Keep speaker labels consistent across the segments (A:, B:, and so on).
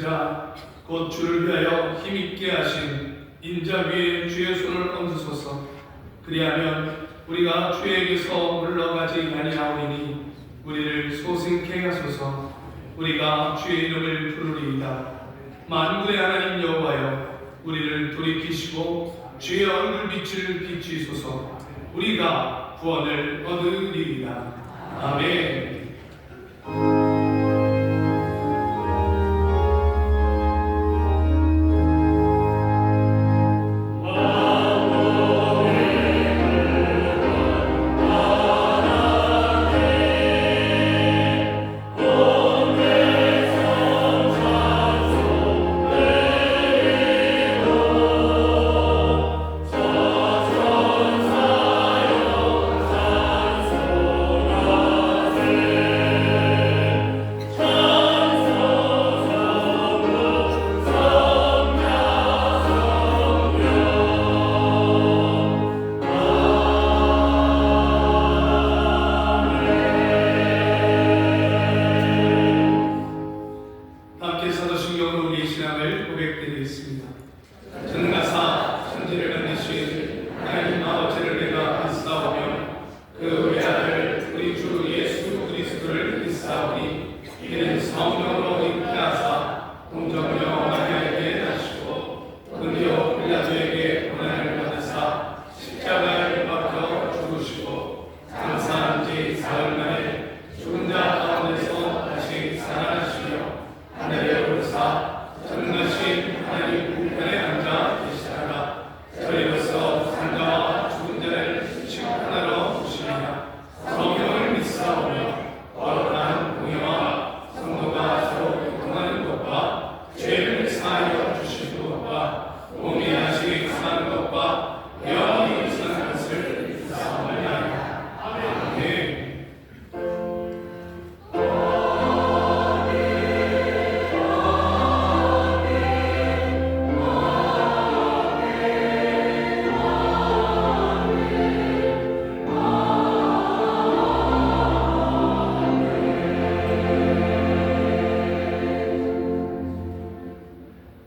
A: 자 곧 주를 위하여 힘있게 하신 인자 위에 주의 손을 얹으소서. 그리하면 우리가 주에게서 물러가지 아니하오리니 우리를 소생케 하소서. 우리가 주의 이름을 부르리이다. 만군의 하나님 여호와여, 우리를 돌이키시고 주의 얼굴빛을 비추소서. 우리가 구원을 얻으리이다. 아멘.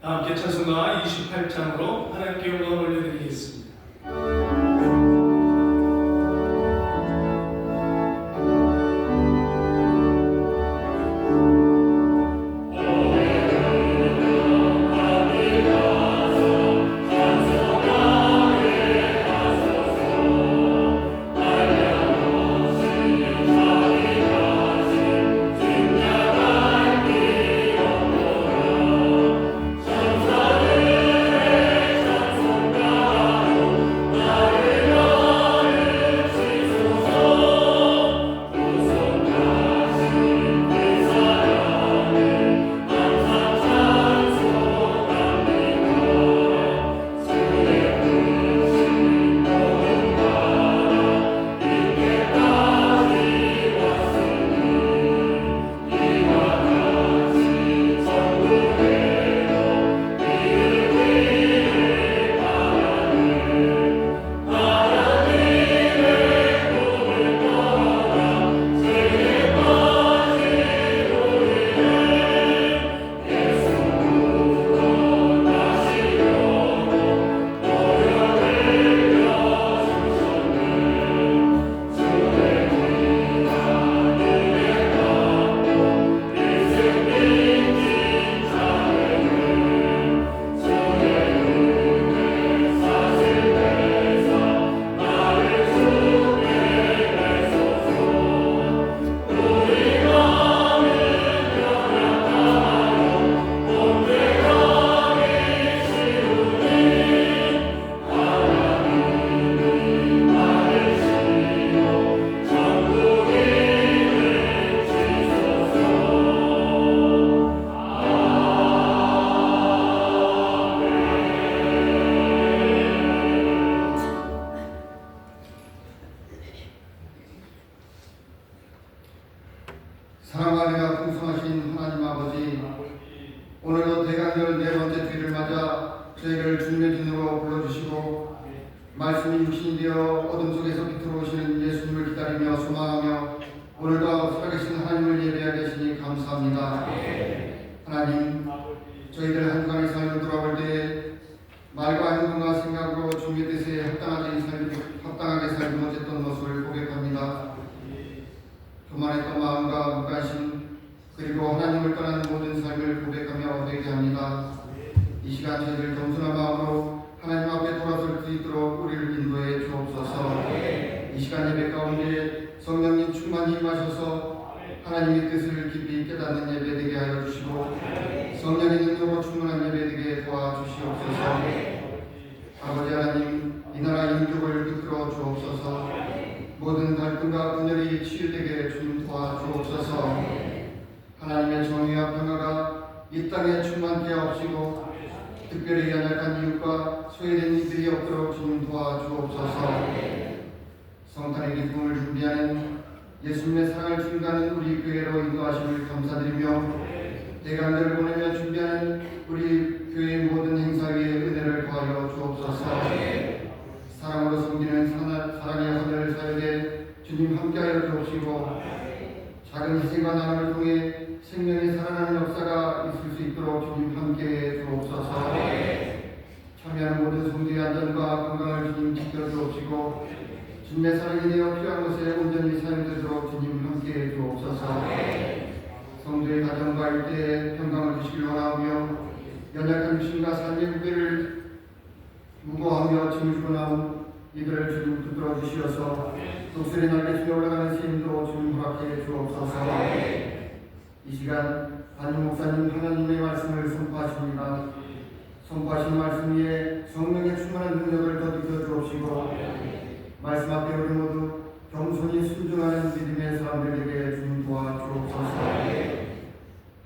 A: 함께 찬송가 28장으로 하나님께 영광을 올려드리겠습니다.
B: 사랑하리라 풍성하신 하나님 아버지, 오늘도 대강절 네 번째 주일을 맞아 저희를 주님의 진으로 불러주시고 말씀이 육신이 되어 어둠 속에서 비틀어오시는 예수님을 기다리며 소망하며 오늘도 살아계신 하나님을 예배하게 하시니 감사합니다. 하나님, 저희들 한 주간의 삶을 돌아볼 때 말과 행동과 생각으로 주님의 뜻에 합당하게 살지 못했던 모습을 고백합니다. 교만했던 마음과 무관심 그리고 하나님을 떠나는 모든 삶을 고백하며 회개합니다. 이 시간 저희들 겸손한 마음으로 하나님 앞에 돌아설 수 있도록 우리를 인도해 주옵소서. 이 시간 예배 가운데 성령님 충만히 임하셔서 하나님의 뜻을 깊이 깨닫는 예배 되게 하여 주시고 성령의 능력으로 충만한 예배 되게 도와주시옵소서. 아버지 하나님, 이 나라 인격을 이끌어 주옵소서. 모든 갈등과 분열이 치유되게 주님 도와주옵소서. 하나님의 정의와 평화가 이 땅에 충만케 하옵시고 특별히 연약한 이웃과 소외된 이들이 없도록 주님 도와주옵소서. 성탄의 기쁨을 준비하는 예수님의 사랑을 증가하는 우리 교회로 인도하심을 감사드리며 대강들을 보내며 준비하는 우리 교회의 모든 행사 위에 은혜를 더하여 주옵소서. 사랑으로 섬기는 사랑의 하늘 사역에 주님 함께하여 주옵시고 작은 희생과 나눔을 통해 생명이 살아나는 역사가 있을 수 있도록 주님 함께해 주옵소서. 참여하는 모든 성도의 안전과 건강을 주님 지켜주옵시고 주님의 사랑이 되어 필요한 것에 온전히 사용되도록 주님 함께해 주옵소서. 성도의 가정과 일대에 평강을 주시길 원하며 연약한 육신과 삶의 무게를 무거워하며 짐을 지고 나온 이들을 주님 붙들어 주시어서 독수리 날개 주에 올라가는 시인도 주님 허락해 주옵소서. 이 시간 담임 목사님 하나님의 말씀을 선포하십니다. 선포하신 말씀 위에 성령의 충만한 능력을 더 느껴 주옵시고 말씀 앞에 우리 모두 겸손히 순종하는 믿음의 사람들에게 주님 도와주옵소서.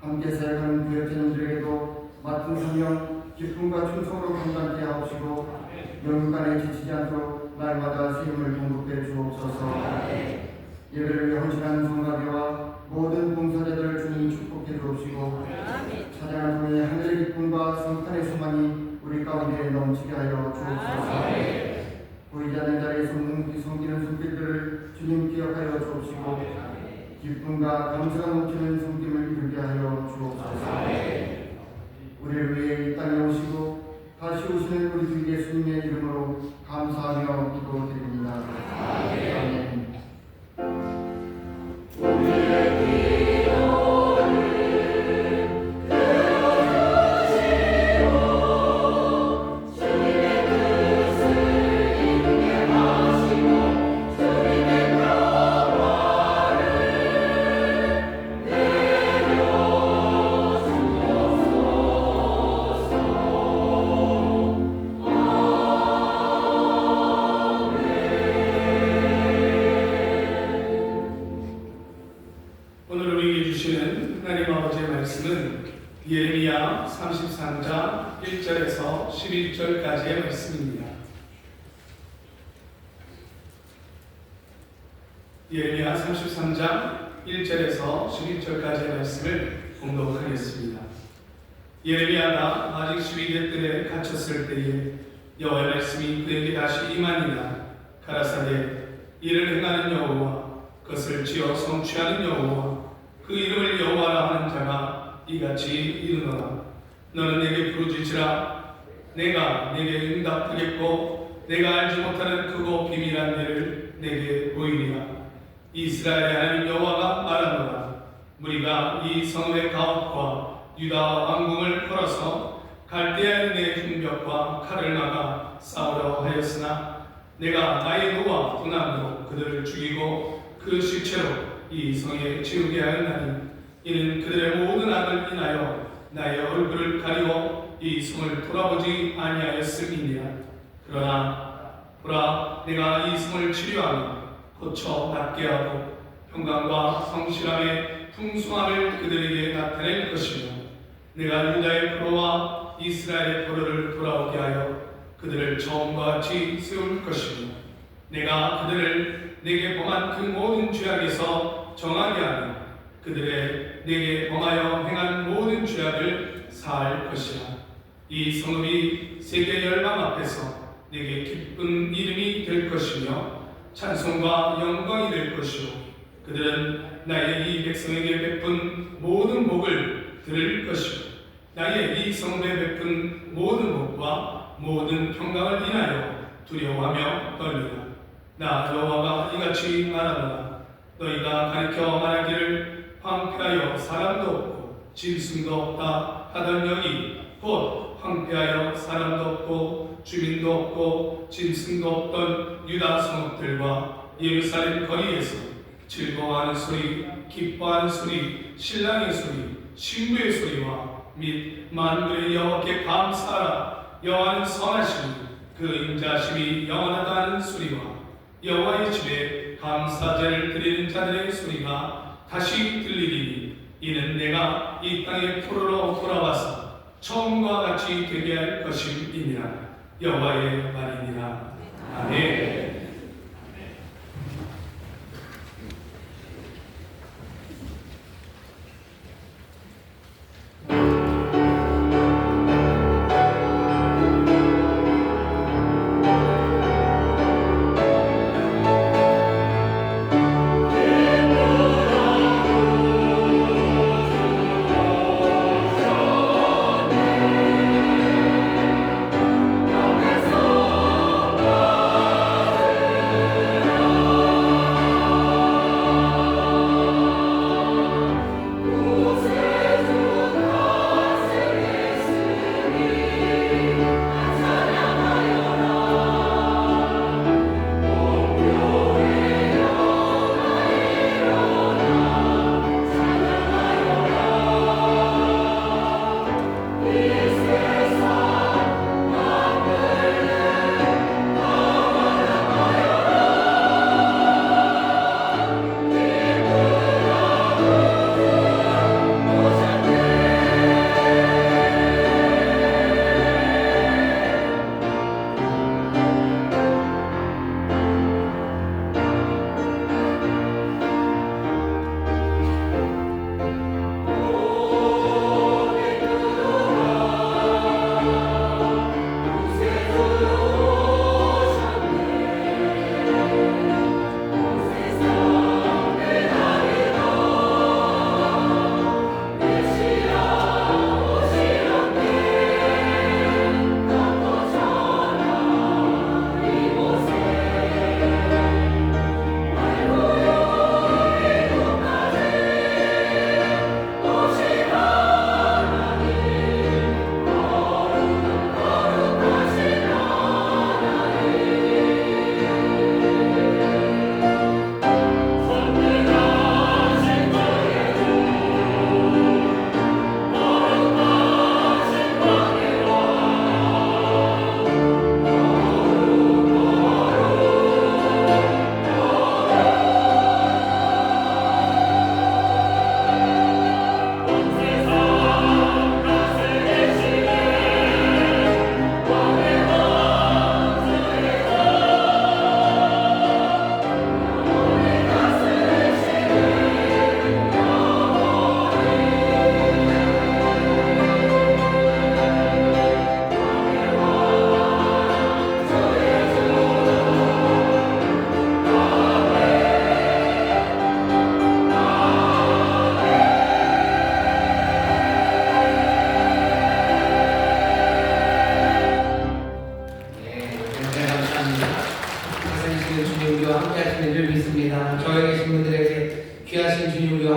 B: 함께 사역하는 교역자님들에게도 맡은 사명 기쁨과 충성으로 감당케 하옵시고 영육간에 지치지 않도록 날마다 수임을 공급해 주옵소서. 예배를 위해 헌신하는 성가대와 모든 봉사자들을 주님 축복해 주옵시고 찬양을 통해 하늘의 기쁨과 성탄의 소망이 우리 가운데 넘치게 하여 주옵소서. 보이지 않는 자리에서 묵묵히 섬기는 손길들을 주님 기억하여 주옵시고 기쁨과 감사가 넘치는 손길을 이루게 하여 주옵소서. 우리를 위해 이 땅에 오시고 다시 오시는 우리 주 예수님의 이름으로 감사하며 기도드립니다. 아멘.
A: 예레미야 33장 1절에서 11절까지의 말씀입니다. 예레미야 33장 1절에서 11절까지의 말씀을 봉독하겠습니다. 예레미야가 아직 12대 뜰에 갇혔을 때에 여호와의 말씀이 그에게 다시 임하니라. 가라사대 이를 행하는 여호와 그것을 지어 성취하는 여호와 그 이름을 여호와라 하는 자가 이같이 이르노라. 너는 내게 부르짖으라. 내가 내게 응답하겠고 내가 알지 못하는 크고 비밀한 일을 내게 보이리라. 이스라엘의 하나님 여호와가 말하노라. 무리가 이 성읍의 가옥과 유다 왕궁을 헐어서 갈대아인의 흉벽과 칼을 막아 싸우려 하였으나 내가 나의 노와 분함으로 그들을 죽이고 그 실체로 이 성에 채우게 하였나니 이는 그들의 모든 악을 인하여 나의 얼굴을 가리워 이 성을 돌아보지 아니하였음이니라. 그러나 보라, 내가 이 성을 치료하며 고쳐 낫게 하고 평강과 성실함의 풍성함을 그들에게 나타낼 것이며 내가 유다의 포로와 이스라엘의 포로를 돌아오게 하여 그들을 처음과 같이 세울 것이며 내가 그들을 내게 범한 그 모든 죄악에서 정하게 하며 그들의 내게 범하여 행한 모든 죄악을 사할 것이라. 이 성읍이 세계 열방 앞에서 내게 기쁜 이름이 될 것이며 찬송과 영광이 될 것이요 그들은 나의 이 백성에게 베푼 모든 복을 들을 것이요 나의 이 성도에 베푼 모든 복과 모든 평강을 인하여 두려워하며 떨리라. 나 여호와가 이같이 말하노라. 너희가 가르쳐 말하기를 황폐하여 사람도 없고 짐승도 없다 하던 여기 곧 황폐하여 사람도 없고 주민도 없고 짐승도 없던 유다 성읍들과 예루살렘 거리에서 즐거워하는 소리, 기뻐하는 소리, 신랑의 소리, 신부의 소리와 및 만물의 여호와께 감사하라. 여호와는 선하시니 그 인자심이 영원하다 하는 소리와 여호와의 집에 감사제를 드리는 자들의 소리가 다시 들리리니 이는 내가 이 땅의 포로로 돌아와서 처음과 같이 되게 할 것임이니라. 여호와의 말이니라. 아멘.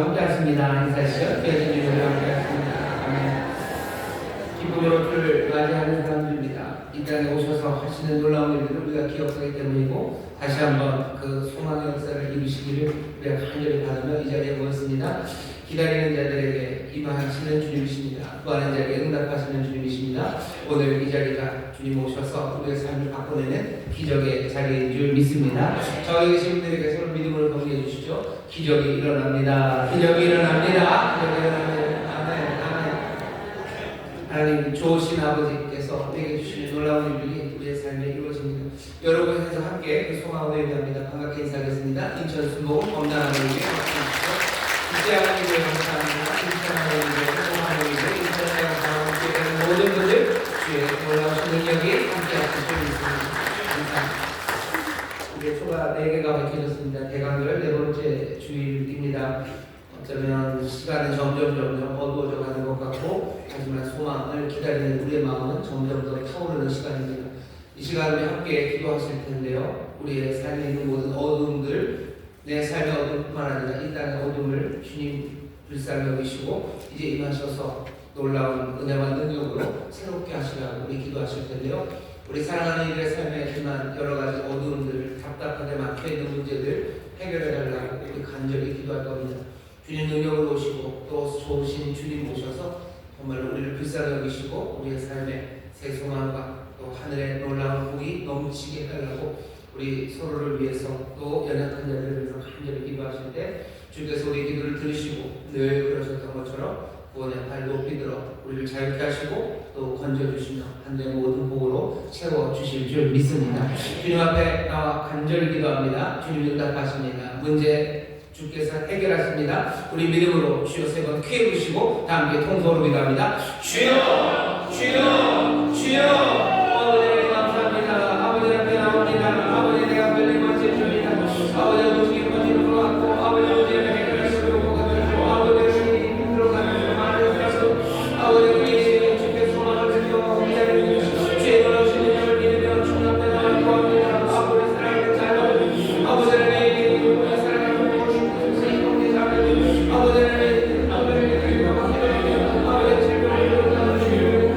C: 함께하십니다. 인사하시죠. 귀하신 주님과 함께하십니다. 아멘. 기쁨으로 주를 맞이하는 사람들입니다. 이 땅에 오셔서 하시는 놀라운 일들을 우리가 기억하기 때문이고 다시 한번 그 소망의 역사를 이루시기를 우리가 간절히 바라며 이 자리에 모였습니다. 기다리는 자들에게 임하시는 주님이십니다. 구하는 자에게 응답하시는 주님이십니다. 오늘 이 자리가 주님 오셔서 우리의 삶을 바꿔내는 기적의 자리인 줄 믿습니다. 저희 계신 분들에게 서로 믿음으로 격려해 주시죠. 기적이 일어납니다. 기적이 일어납니다. 기적이 일어납니다. 아멘. 아멘. 하나님 좋으신 아버지께서 내게 주신 놀라운 일들이 우리의 삶에 이루어집니다. 여러분께서 함께 그 소망을 예배합니다. 반갑게 인사하겠습니다. 인천 순복음 범단하는 일에 박수주시죠. 이제 하나님의 감사합니다. 인천 하나님의 소망하는 일에 인천 하나님의 모든 분들 주의 놀라우신 능력이 함께하실 줄 믿습니다. 감사합니다. 이제 초가 4개가 밝혀졌습니다. 대강절 4번째 주일입니다. 어쩌면 시간은 점점 어두워져 가는 것 같고, 하지만 소망을 기다리는 우리의 마음은 점점 더 타오르는 시간입니다. 이 시간에 함께 기도하실 텐데요. 우리의 삶에 있는 모든 어두움들, 내 삶의 어둠뿐만 아니라 이 땅의 어둠을 주님 불쌍히 여기시고 이제 임하셔서 놀라운 은혜와 능력으로 새롭게 하시라고 우리 기도하실 텐데요. 우리 사랑하는 이들의 삶에 있는 여러 가지 어두움들, 답답하게 막혀있는 문제들 해결해 달라고 우리 간절히 기도할 겁니다. 주님 능력을 오시고 또 좋으신 주님 모셔서 정말 우리를 불쌍히 여기시고 우리의 삶에 새 소망과 또 하늘의 놀라운 복이 넘치게 해달라고 우리 서로를 위해서 또 연약한 자들을 위해서 간절히 기도하실 때 주께서 우리 기도를 들으시고 늘 그러셨던 것처럼 구원의 발 높이 들어 우리를 자유케 하시고 또 건져주시며 하늘의 모든 복으로 채워주실 줄 믿습니다. 주님 앞에 나와 간절히 기도합니다. 주님 응답하십니다. 문제 주께서 해결하십니다. 우리 믿음으로 주여 세 번 크게 부르시고 다 함께 통성으로 기도합니다. 주여 주여 주여. 아버지 감사합니다. 아버지 앞에 나옵니다. 아버지 내가 별님 맞을 줄이다. 아버지 음식이 먼지로 들어왔고 아버지 문제를 해결하시고 복받으시고 아버지를 힘들어가는 많은 사람들 아버지 우리 주께 소망을 드리며 기다리고 주의 놀라우신 은혜를 믿으며 주님 앞에 나와 구합니다. 아버지 사랑하는 자녀 아버지를 우리 사랑하는 모든 세상의 자녀 아버지를 아버지를 아버지 질병을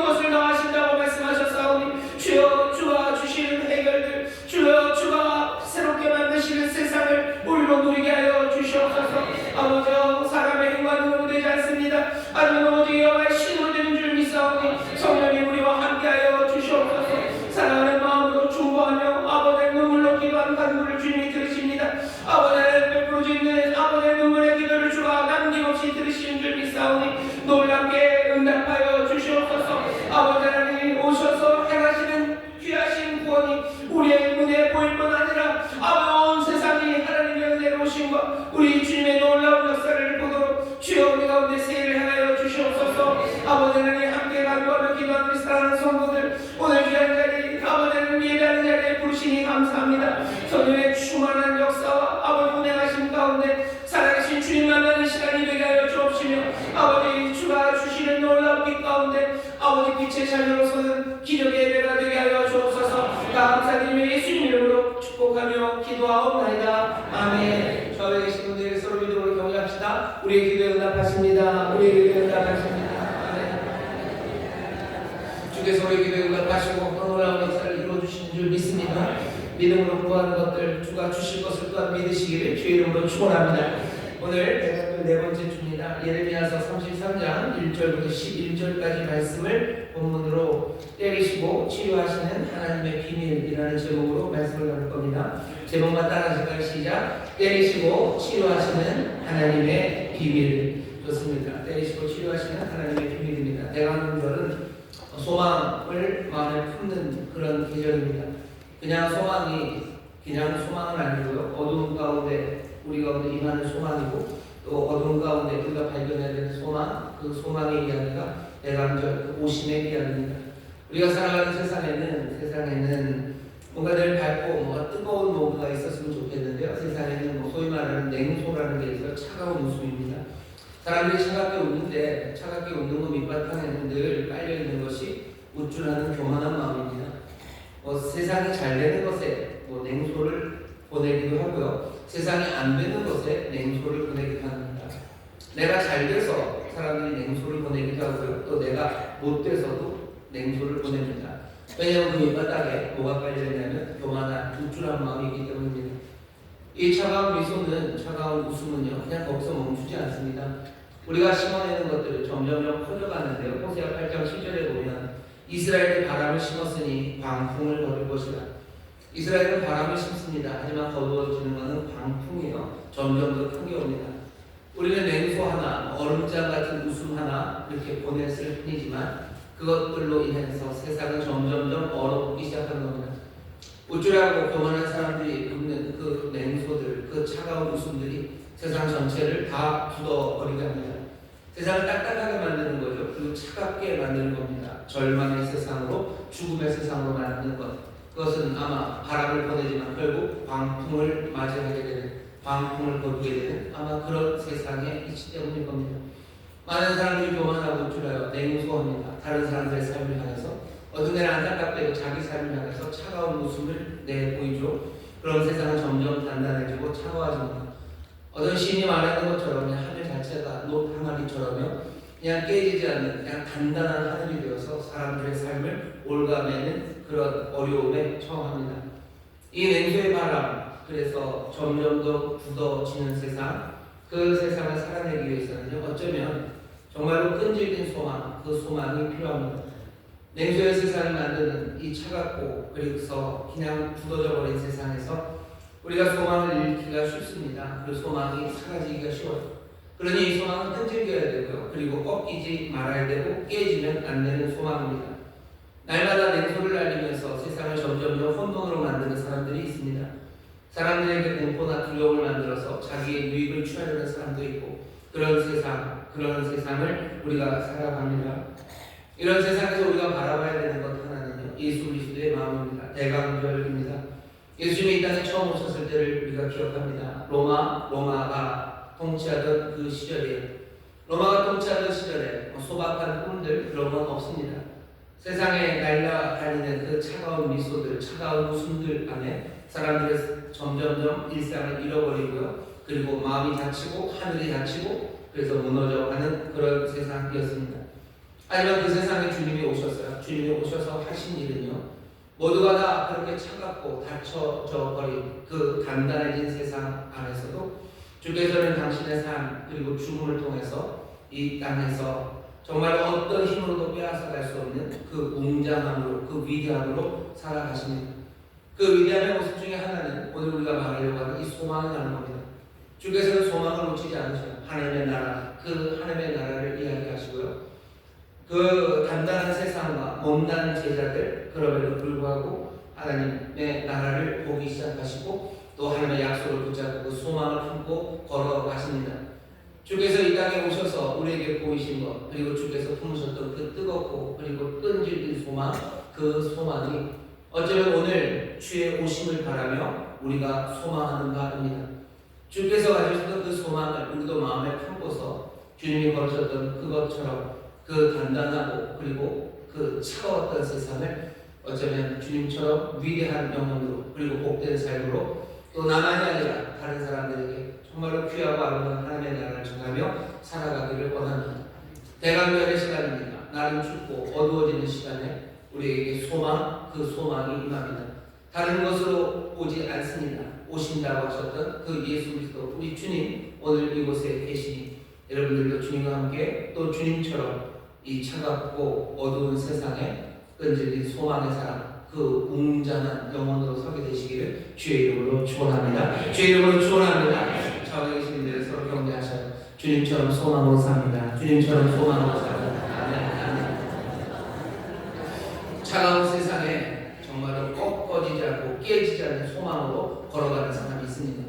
C: 것을 더하신다고 말씀하셨사오니 주여 주가 주시는 해결들 주여 주가 새롭게 만드시는 세상을 우리로 누리게 하여 주시옵소서. 아버지 사람의 힘과 능력으로 되지 않습니다. 하지만 오직 여호와의 신으로 되는 줄 믿사오니 성령이 우리와 함께하여 주시옵소서. 사랑하는 마음으로 중보하며 아버지의 눈물로 기도한 간구를 주님이 들으십니다. 아버지의 베풀어지는 아버지의 눈물의 기도를 주가 남김없이 들으시는 줄 믿사오니 놀랍게 응답하여 주시옵소서. 아버지 하나님 오셔서 행하시는 귀하신 구원이 우리의 눈에 보일 뿐 아니라 아버지 온 세상이 하나님의 은혜로 오심과 우리 주님의 놀라운 역사를 보도록 주여 우리 가운데 세일을 행하여 주시옵소서. 아버지 하나님 함께 간구하며 기도하는 우리 사랑하는 성도들 오늘 귀한 자리 아버지 하나님 예배하는 자리에 부르시니 감사합니다. 성령의 충만한 역사와 아버지 운행하심 가운데 살아계신 주님 만나는 시간이 되게 하여 주옵시며 아버지 주가 주시는 놀라운 빛 가운데 아버지 빛의 자녀로서는 기적의 예배가 되게 하여 주옵소서. 감사드리며 예수님 이름으로 축복하며 기도하옵나이다. 아멘. 저 앞에 계신 분들에게 서로 믿음으로 경배합시다. 우리의 기도에 응답하십니다. 우리의 기도에 응답하십니다. 아멘. 주께서 우리의 기도에 응답하시고 놀라운 역사를 이루어주시는 줄 믿습니다. 믿음으로 구하는 것들 주가 주실 것을 또한 믿으시기를 주의 이름으로 축원합니다. 오늘 대학교 네 번째 주입니다. 예레미야서 33장 1절부터 11절까지 말씀을 본문으로 때리시고 치유하시는 하나님의 비밀이라는 제목으로 말씀을 나눌 겁니다. 제목만 따라하실까요? 시작. 때리시고 치유하시는 하나님의 비밀. 좋습니다. 때리시고 치유하시는 하나님의 비밀입니다. 대강절은 소망을 마음에 품는 그런 계절입니다. 그냥 소망은 아니고요. 어두운 가운데 우리 가운데 임하는 소망이고 또 어두운 가운데 우리가 발견해야 되는 소망, 그 소망의 이야기가 대강절 그 오심의 이야기입니다. 우리가 살아가는 세상에는 뭔가 늘 밝고 뭔가 뜨거운 노브가 있었으면 좋겠는데요. 세상에는 소위 말하는 냉소라는 게 있어요. 차가운 웃음입니다. 사람들이 차갑게 웃는데 차갑게 웃는 그 밑바탕에는 늘 깔려있는 것이 우쭐하는 교만한 마음입니다. 세상이 잘 되는 것에 냉소를 보내기도 하고요. 세상이 안 되는 것에 냉소를 보내기도 합니다. 내가 잘 돼서 사람들이 냉소를 보내기도 하고요. 또 내가 못 돼서도 냉소를 보냅니다. 왜냐하면 그 밑바닥에 뭐가 깔려있냐면 교만한 우쭐한 마음이 있기 때문입니다. 이 차가운 미소는 차가운 웃음은요 그냥 거기서 멈추지 않습니다. 우리가 심어내는 것들을 점점 커져가는데요. 호세아 8장 10절에 보면 이스라엘이 바람을 심었으니 광풍을 거둘 것이다. 이스라엘은 바람을 심습니다. 하지만 거두어지는 것은 광풍이요. 점점 더 큰 게 옵니다. 우리는 냉소 하나, 얼음장 같은 웃음 하나 이렇게 보냈을 뿐이지만 그것들로 인해서 세상은 점점점 얼어붙기 시작하는 겁니다. 우쭐하고 교만한 사람들이 웃는 그 냉소들, 그 차가운 웃음들이 세상 전체를 다 굳어버리게 합니다. 세상을 딱딱하게 만드는 거죠. 그리고 차갑게 만드는 겁니다. 절망의 세상으로, 죽음의 세상으로 만드는 것. 그것은 아마 바람을 보내지만 결국 광풍을 맞이하게 되는, 광풍을 거두게 되는 아마 그런 세상의 이치 때문일 겁니다. 많은 사람들이 교만하고 우쭐하여 냉소합니다. 다른 사람들의 삶을 향해서 어떤 데는 안타깝게 자기 삶을 향해서 차가운 웃음을 내보이죠. 그런 세상은 점점 단단해지고 차가워집니다. 어떤 시인이 말하는 것처럼 그냥 하늘 자체가 높 항아리처럼요. 그냥 깨지지 않는 그냥 단단한 하늘이 되어서 사람들의 삶을 올가매는 그런 어려움에 처합니다. 이 냉소의 바람, 그래서 점점 더 굳어지는 세상, 그 세상을 살아내기 위해서는요, 어쩌면 정말로 끈질긴 소망, 그 소망이 필요합니다. 냉소의 세상을 만드는 이 차갑고 그래서 그냥 굳어져 버린 세상에서 우리가 소망을 잃기가 쉽습니다. 그 소망이 사라지기가 쉬워요. 그러니 이 소망은 끈질겨야 되고요. 그리고 꺾이지 말아야 되고 깨지면 안 되는 소망입니다. 날마다 냉소를 날리면서 세상을 점점 더 혼돈으로 만드는 사람들이 있습니다. 사람들에게 공포나 두려움을 만들어서 자기의 유익을 취하려는 사람도 있고 그런 세상을 우리가 살아갑니다. 이런 세상에서 우리가 바라봐야 되는 것 하나는요, 예수 그리스도의 마음입니다. 대강절입니다. 예수님이 이 땅에 처음 오셨을 때를 우리가 기억합니다. 로마가 통치하던 그 시절이에요. 로마가 통치하던 시절에 소박한 꿈들 그런 건 없습니다. 세상에 날아다니는 그 차가운 미소들, 차가운 웃음들 안에 사람들의 점점점 일상을 잃어버리고요. 그리고 마음이 다치고 하늘이 다치고 그래서 무너져가는 그런 세상이었습니다. 하지만 그 세상에 주님이 오셨어요. 주님이 오셔서 하신 일은요, 모두가 다 그렇게 차갑고 닫혀져 버린 그 단단해진 세상 안에서도 주께서는 당신의 삶 그리고 죽음을 통해서 이 땅에서 정말 어떤 힘으로도 빼앗아갈 수 없는 그 웅장함으로, 그 위대함으로 살아가십니다. 그 위대함의 모습 중에 하나는 오늘 우리가 말하려고 하는 이 소망이라는 겁니다. 주께서는 소망을 놓치지 않으셔요. 하나님의 나라, 그 하나님의 나라를 이야기하시고요. 그 단단한 세상과 못난 제자들, 그럼에도 불구하고 하나님의 나라를 보기 시작하시고 또 하나님의 약속을 붙잡고 그 소망을 품고 걸어가십니다. 주께서 이 땅에 오셔서 우리에게 보이신 것, 그리고 주께서 품으셨던 그 뜨겁고 그리고 끈질긴 소망, 그 소망이 어쩌면 오늘 주의 오심을 바라며 우리가 소망하는 바입니다. 주께서 가지셨던 그 소망을 우리도 마음에 품고서 주님이 걸으셨던 그것처럼 그 단단하고 그리고 그 차가웠던 세상을 어쩌면 주님처럼 위대한 영혼으로 그리고 복된 삶으로 또 나만이 아니라 다른 사람들에게 정말로 귀하고 아름다운 하나님의 나라를 전하며 살아가기를 원합니다. 대강절의 시간입니다. 날은 춥고 어두워지는 시간에 우리에게 소망, 그 소망이 임합니다. 다른 것으로 오지 않습니다. 오신다고 하셨던 그 예수 그리스도 우리 주님 오늘 이곳에 계시니 여러분들도 주님과 함께 또 주님처럼 이 차갑고 어두운 세상에 끈질긴 소망의 사람, 그 웅장한 영혼으로 서게 되시기를 주의 이름으로 축원합니다. 주의 이름으로 축원합니다. 좌우에 계신 분들 서로 경배하셔요. 주님처럼 소망으로 삽니다. 주님처럼 소망으로 삽니다. 아멘. 차가운 세상에 정말로 꺾어지지 않고 깨지지 않는 소망으로 걸어가는 사람이 있습니다.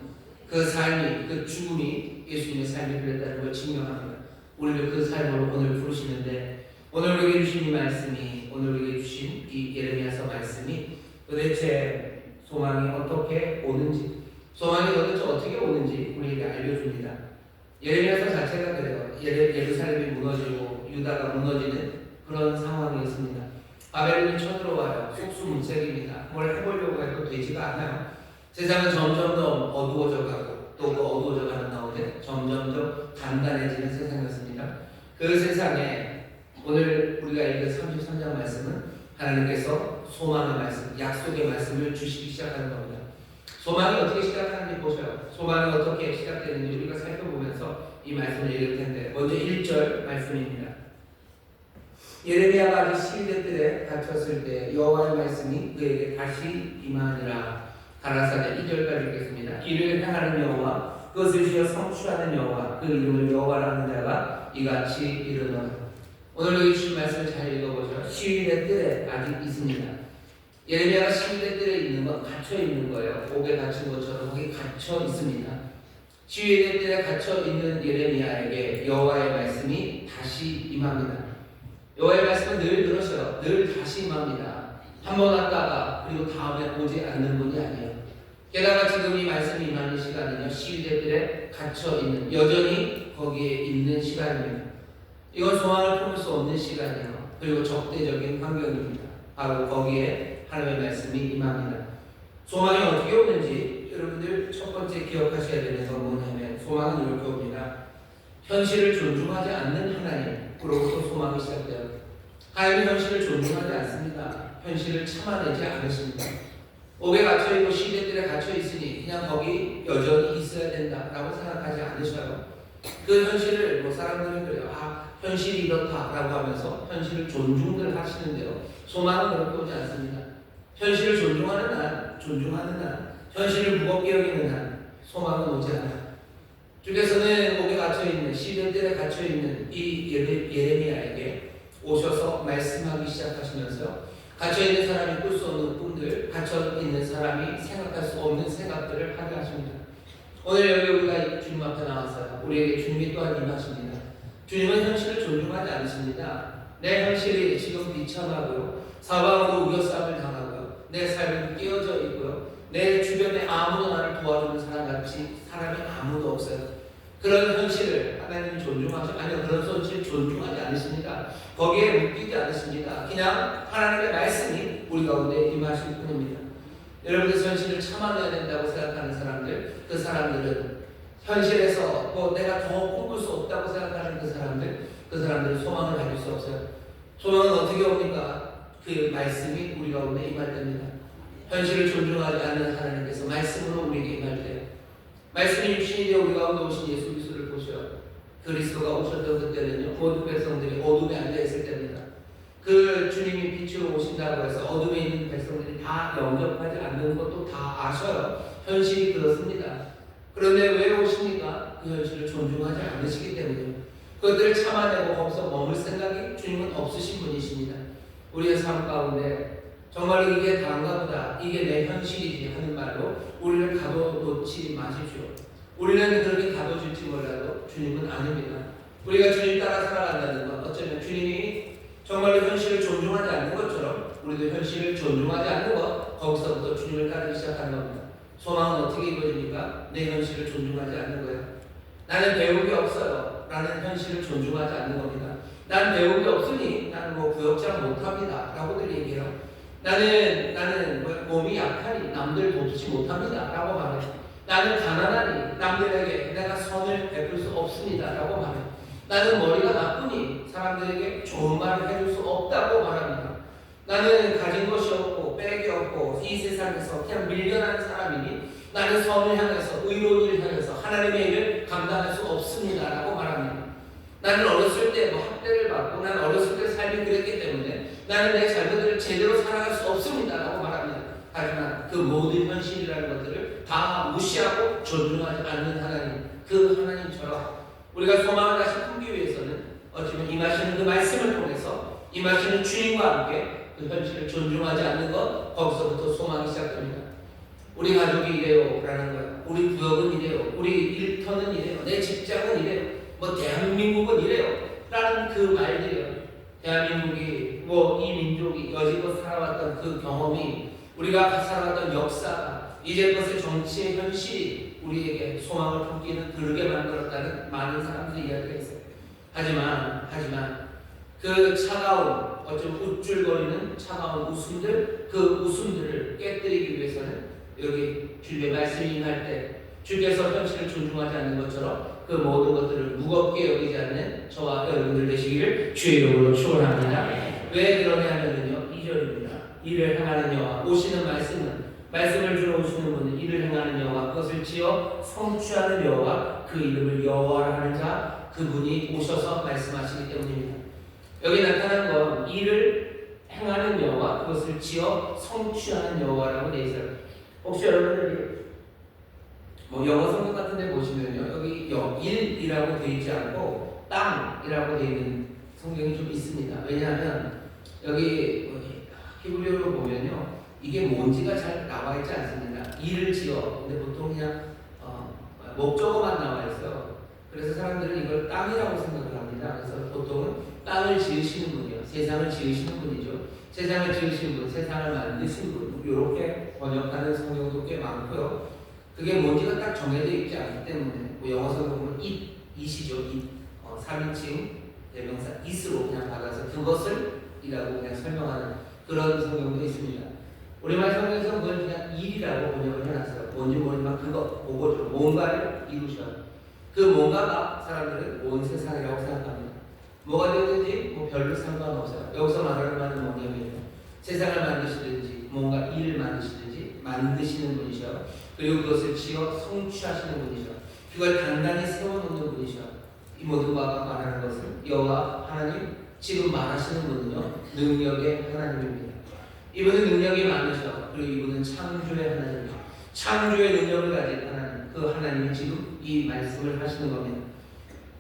C: 그 삶이, 그 죽음이 예수님의 삶이 그랬다는 걸 증명합니다. 우리를 그 삶으로 오늘 부르시는데 오늘 우리에게 주신 이 말씀이, 오늘 우리에게 주신 이 예레미야서 말씀이 도대체 소망이 어떻게 오는지, 소망이 도대체 어떻게 오는지 우리에게 알려줍니다. 예레미야서 자체가 그래요. 예루살렘이 무너지고 유다가 무너지는 그런 상황이었습니다. 바벨론이 쳐들어와요. 속수무책입니다. 뭘 해보려고 해도 되지가 않아요. 세상은 점점 더 어두워져 가고 또 그 어두워져 가는 가운데 점점 더 단단해지는 세상이었습니다. 그 세상에 오늘 우리가 읽은 33장 말씀은 하나님께서 소망의 말씀, 약속의 말씀을 주시기 시작하는 겁니다. 소망이 어떻게 시작하는지 보셔요. 소망이 어떻게 시작되는지 우리가 살펴보면서 이 말씀을 읽을 텐데 먼저 1절 말씀입니다. 예레미야가 아직 12대 뜰에 갇혔을 때 여호와의 말씀이 그에게 다시 임하니라. 가라사대 2절까지 읽겠습니다. 이를 향하는 여호와, 그것을 지어 성취하는 여호와, 그 이름을 여호와라 하는 자가 이같이 이르노라. 오늘 이 주신 말씀을 잘 읽어보죠. 12대 뜰에 아직 있습니다. 예레미야가 12대 뜰에 있는 건 갇혀 있는 거예요. 옥에 갇힌 것처럼 거기 갇혀 있습니다. 12대 뜰에 갇혀 있는 예레미야에게 여호와의 말씀이 다시 임합니다. 여호와의 말씀은 늘 그러셔요. 늘 다시 임합니다. 한 번 왔다가 그리고 다음에 오지 않는 분이 아니에요. 게다가 지금 이 말씀이 임하는 시간은요, 시위대들에 갇혀있는, 여전히 거기에 있는 시간입니다. 이건 소망을 품을 수 없는 시간이에요. 그리고 적대적인 환경입니다. 바로 거기에 하나님의 말씀이 임합니다. 소망이 어떻게 오는지 여러분들 첫 번째 기억하셔야 되는 건 뭐냐면 소망은 이렇게 옵니다. 현실을 존중하지 않는 하나님으로부터 소망이 시작돼요. 하나님은 현실을 존중하지 않습니다. 현실을 참아내지 않으십니다. 옥에 갇혀있고 시대들에 갇혀있으니 그냥 거기 여전히 있어야 된다라고 생각하지 않으셔요. 그 현실을 사람들은 그래요. 현실이 이렇다라고 하면서 현실을 존중들 하시는데요. 소망은 그렇게 오지 않습니다. 현실을 존중하는 한, 현실을 무겁게 여기는 한 소망은 오지 않아요. 주께서는 옥에 갇혀있는, 시대들에 갇혀있는 이 예레미야에게 오셔서 말씀하기 시작하시면서요. 갇혀있는 사람이 꿀 수 없는 꿈들, 갇혀있는 사람이 생각할 수 없는 생각들을 하게 하십니다. 오늘 여기 우리가 주님 앞에 나와서요. 우리에게 주님이 또한 임하십니다. 주님은 현실을 존중하지 않으십니다. 내 현실이 지금 비참하고요. 사방으로 우겨싸움을 당하고요. 내 삶이 깨어져 있고요. 내 주변에 아무도 나를 도와주는 사람이 아무도 없어요. 그런 현실을 하나님이 그런 현실을 존중하지 않으십니다. 거기에 묶이지 않으십니다. 그냥 하나님의 말씀이 우리 가운데 임하실 뿐입니다. 여러분들 현실을 참아내야 된다고 생각하는 사람들, 그 사람들은 현실에서 내가 더 꿈꿀 수 없다고 생각하는 그 사람들은 소망을 가질 수 없어요. 소망은 어떻게 옵니까? 그 말씀이 우리 가운데 임할 때입니다. 현실을 존중하지 않는 하나님께서 말씀으로 우리에게 임할 때, 말씀이 육신이 되어 우리 가운데 오신 예수 그리스도를 보셔. 그리스도가 오셨던 그때는요, 모든 백성들이 어둠에 앉아 있을 때입니다. 그 주님이 빛으로 오신다고 해서 어둠에 있는 백성들이 다 영접하지 않는 것도 다 아셔요. 현실이 그렇습니다. 그런데 왜 오십니까? 그 현실을 존중하지 않으시기 때문에. 그것들을 참아내고 거기서 머물 생각이 주님은 없으신 분이십니다. 우리의 삶 가운데 정말 이게 다른가 보다, 이게 내 현실이지 하는 말로 우리를 가둬놓지 마십시오. 우리는 그렇게 가둬줄지 몰라도 주님은 아닙니다. 우리가 주님 따라 살아간다는 건 어쩌면 주님이 정말 현실을 존중하지 않는 것처럼 우리도 현실을 존중하지 않는 것, 거기서부터 주님을 따르기 시작하는 겁니다. 소망은 어떻게 이루어집니까? 내 현실을 존중하지 않는 거예요. 나는 배운 게 없어요 라는 현실을 존중하지 않는 겁니다. 난 배운 게 없으니 나는 구역장 못합니다 라고들 얘기해요. 나는 몸이 약하니 남들 돕지 못합니다 라고 말해요. 나는 가난하니 남들에게 내가 선을 베풀 수 없습니다 라고 말해요. 나는 머리가 나쁘니 사람들에게 좋은 말을 해줄 수 없다고 말합니다. 나는 가진 것이 없고 빽이 없고 이 세상에서 그냥 밀려나는 사람이니 나는 선을 향해서 의로운 일을 향해서 하나님의 일을 감당할 수 없습니다 라고 말합니다. 나는 어렸을 때 학대를 받고 나는 어렸을 때 삶이 그랬기 때문에 나는 내 자녀들을 제대로 살아갈 수 없습니다 라고 말합니다. 하지만 그 모든 현실이라는 것들을 다 무시하고 존중하지 않는 하나님, 그 하나님처럼 우리가 소망을 다시 품기 위해서는 어쩌면 임하시는 그 말씀을 통해서 임하시는 주님과 함께 그 현실을 존중하지 않는 것, 거기서부터 소망이 시작됩니다. 우리 가족이 이래요 라는 거예요. 우리 구역은 이래요. 우리 일터는 이래요. 내 직장은 이래요. 대한민국은 이래요 라는 그 말들이요. 대한민국이 이 민족이 여지껏 살아왔던 그 경험이, 우리가 살아왔던 역사가 이제껏의 정치의 현실이 우리에게 소망을 품기는 그르게 만들었다는 많은 사람들의 이야기가 있어요. 하지만 그 차가운, 어쩌면 우쭐거리는 차가운 웃음들, 그 웃음들을 깨뜨리기 위해서는 여기 주님의 말씀이 임할 때 주께서 현실을 존중하지 않는 것처럼 그 모든 것들을 무겁게 여기지 않는 저와 여러분들 되시기를 주의 이름으로 축원합니다. 왜 그러냐면요, 2절입니다. 이를 행하는 여호와, 오시는 말씀을 주러 오시는 분은 이를 행하는 여호와, 그것을 지어 성취하는 여호와, 그 이름을 여호와라 하는 자, 그분이 오셔서 말씀하시기 때문입니다. 여기 나타난 건 이를 행하는 여호와, 그것을 지어 성취하는 여호와라고 되어 있어요. 혹시 여러분들이 영어 성경 같은 데 보시면요, 여기 일이라고 되어 있지 않고 땅이라고 되어 있는 성경이 좀 있습니다. 왜냐하면 여기 히브리어로 보면요, 이게 뭔지가 잘 나와 있지 않습니다. 일을 지어, 근데 보통 그냥 목적어만 나와 있어요. 그래서 사람들은 이걸 땅이라고 생각을 합니다. 그래서 보통은 땅을 지으시는 분이요, 세상을 지으시는 분이죠. 세상을 지으신 분, 세상을 만드신 분, 이렇게 번역하는 성경도 꽤 많고요. 그게 뭔지가 딱 정해져 있지 않기 때문에 영어 성경 보면 it이죠. it. 3인칭 대명사 it으로 그냥 받아서 그것을 이라고 그냥 설명하는 그런 성경도 있습니다. 우리말 성경에서 그걸 그냥 일이라고 번역을 해놨어요. 뭔지 모르지만 그거죠. 뭔가를 이루셔요. 그 뭔가가 사람들은 온 세상이라고 생각합니다. 뭐가 되든지 별로 상관없어요. 여기서 말하는 말은 뭐냐면 세상을 만드시든지 뭔가 일을 만드시든지 만드시는 분이셔. 그리고 그것을 지어 성취하시는 분이셔. 그걸 단단히 세워놓는 분이셔. 이 모든 바가 말하는 것은 여호와 하나님, 지금 말하시는 분은요, 능력의 하나님입니다. 이분은 능력이 많으셔. 그리고 이분은 창조의 하나님이셔. 창조의 능력을 가진 하나님, 그 하나님이 지금 이 말씀을 하시는 겁니다.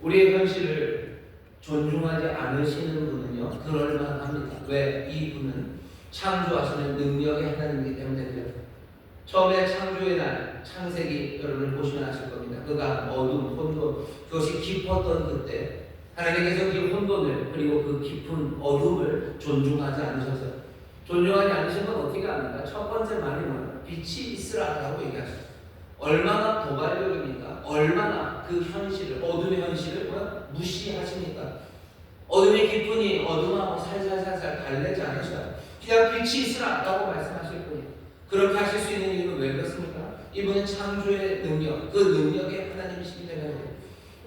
C: 우리의 현실을 존중하지 않으시는 분은요, 그럴만합니다. 왜? 이분은 창조하시는 능력의 하나님이기 때문에 그래요. 처음에 창조의 날, 창세기 여러분을 보시면 아실 겁니다. 그가 어둠, 혼돈, 그것이 깊었던 그때 하나님께서 그 혼돈을, 그리고 그 깊은 어둠을 존중하지 않으셨어요. 존중하지 않으신 건 어떻게 합니까? 첫 번째 말이 뭐예요? 빛이 있으라라고 얘기하셨어요. 얼마나 도발적입니까? 얼마나 그 현실을, 어둠의 현실을 무시하십니까? 어둠의 깊으니 어둠하고 살살살살 달래지 않으셔요. 그냥 빛이 있으라라고 말씀하실 뿐이에요. 그렇게 하실 수 있는 이유는 왜 그렇습니까? 이분은 창조의 능력, 그 능력의 하나님이시기 때문에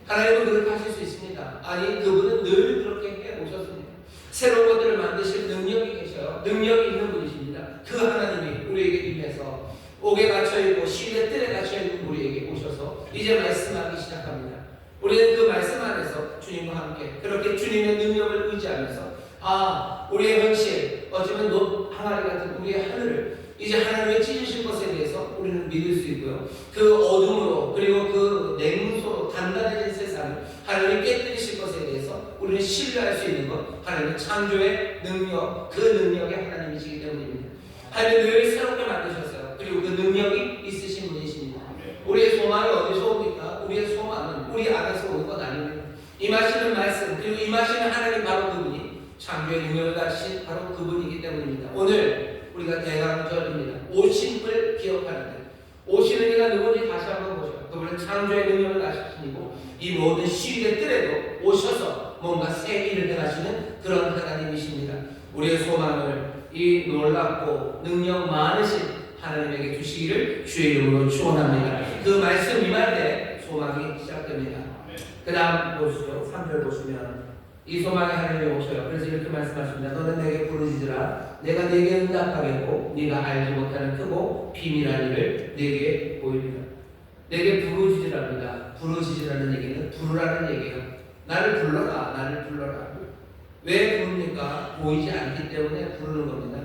C: 하나님은 그렇게 하실 수 있습니다. 아니, 그분은 늘 그렇게 해 오셨습니다. 새로운 것들을 만드실 능력이 계셔요. 능력이 있는 분이십니다. 그 하나님이 우리에게 임해서 옥에 갇혀있고 시대 뜰에 갇혀있는 우리에게 오셔서 이제 말씀하기 시작합니다. 우리는 그 말씀 안에서 주님과 함께 그렇게 주님의 능력을 의지하면서 우리의 현실, 어쩌면 항아리 같은 우리의 하늘을 이제 하나님의 찢으실 것에 대해서 우리는 믿을 수 있고요. 그 어둠으로 그리고 그 냉소로 단단해진 세상을 하나님이 깨뜨리실 것에 대해서 우리는 신뢰할 수 있는 것, 하나님의 창조의 능력, 그 능력이 하나님이시기 때문입니다. 하나님은 늘 새롭게 만드셨어요. 그리고 그 능력이 있으신 분이십니다. 우리의 소망이 어디서 옵니까? 우리의 소망은 우리 안에서 오는 것 아닙니다. 임하시는 말씀, 그리고 임하시는 하나님 바로 그분이 창조의 능력을 가지신 바로 그분이기 때문입니다. 오늘 우리가 대강절입니다. 오심을 기억하는데 오시는 이가 누구인지 다시 한번 보죠. 그분은 창조의 능력을 가지시고 이 모든 시위의 뜰에도 오셔서 뭔가 새 일을 행하시는 그런 하나님이십니다. 우리의 소망을 이 놀랍고 능력 많으신 하나님에게 주시기를 주의 이름으로 축원합니다. 그 말씀 임할 때 소망이 시작됩니다. 그 다음 보시죠. 3절 보시면 이 소망의 하나님이 오셔요. 그래서 이렇게 말씀하십니다. 너는 내게 부르짖으라. 내가 내게 응답하겠고 네가 알지 못하는 크고 비밀한 일을 내게 보이리라. 내게 부르짖으랍니다. 부르짖으라는 얘기는 부르라는 얘기예요. 나를 불러라. 나를 불러라. 왜 부릅니까? 보이지 않기 때문에 부르는 겁니다.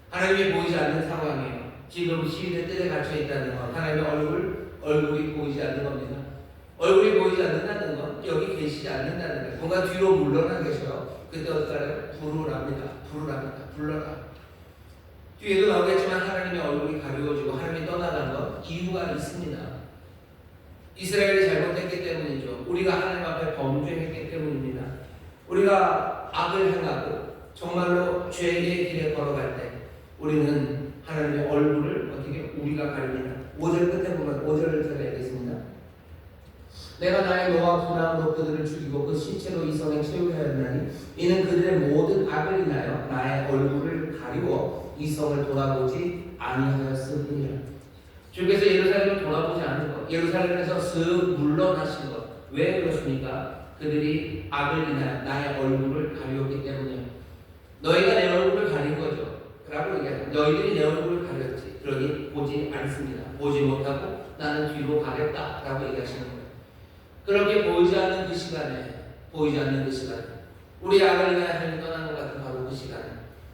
C: 하나님이 보이지 않는 상황이에요. 지금 시대 뜰에 갇혀 있다는 것, 하나님의 얼굴이 보이지 않는 겁니다. 얼굴이 보이지 않는다는 건 여기 계시지 않는다는 거예요. 뭔가 뒤로 물러나 계셔요. 그때 어떨까요? 부르랍니다. 불러라. 뒤에도 나오겠지만 하나님의 얼굴이 가려워지고 하나님이 떠나간 건 이유가 있습니다. 이스라엘이 잘못했기 때문이죠. 우리가 하나님 앞에 범죄했기 때문입니다. 우리가 악을 행하고 정말로 죄의 길에 걸어갈 때 우리는 하나님의 얼굴을 어떻게 우리가 가립니다. 5절 끝에 보면 5절을 드려야겠습니다. 내가 나의 노와 분함으로 그들을 죽이고 그 신체로 이성에 채우게 하였나니 이는 그들의 모든 악을 인하여 나의 얼굴을 가리워 이성을 돌아보지 아니하였음이니라. 주께서 예루살렘을 돌아보지 않은 것, 예루살렘에서 슥 물러나신 것. 왜 그렇습니까? 그들이 악을 인하여 나의 얼굴을 가리웠기 때문이에요. 너희가 내 얼굴을 가린 거죠. 라고 얘기해요. 너희들이 내 얼굴을 가렸지. 그러니 보지 않습니다. 보지 못하고 나는 뒤로 가겠다. 라고 얘기하시는 거예요. 그렇게 보이지 않는 그 시간에 우리 악을 인하여 하나님 떠나는 것 같은 바로 그 시간에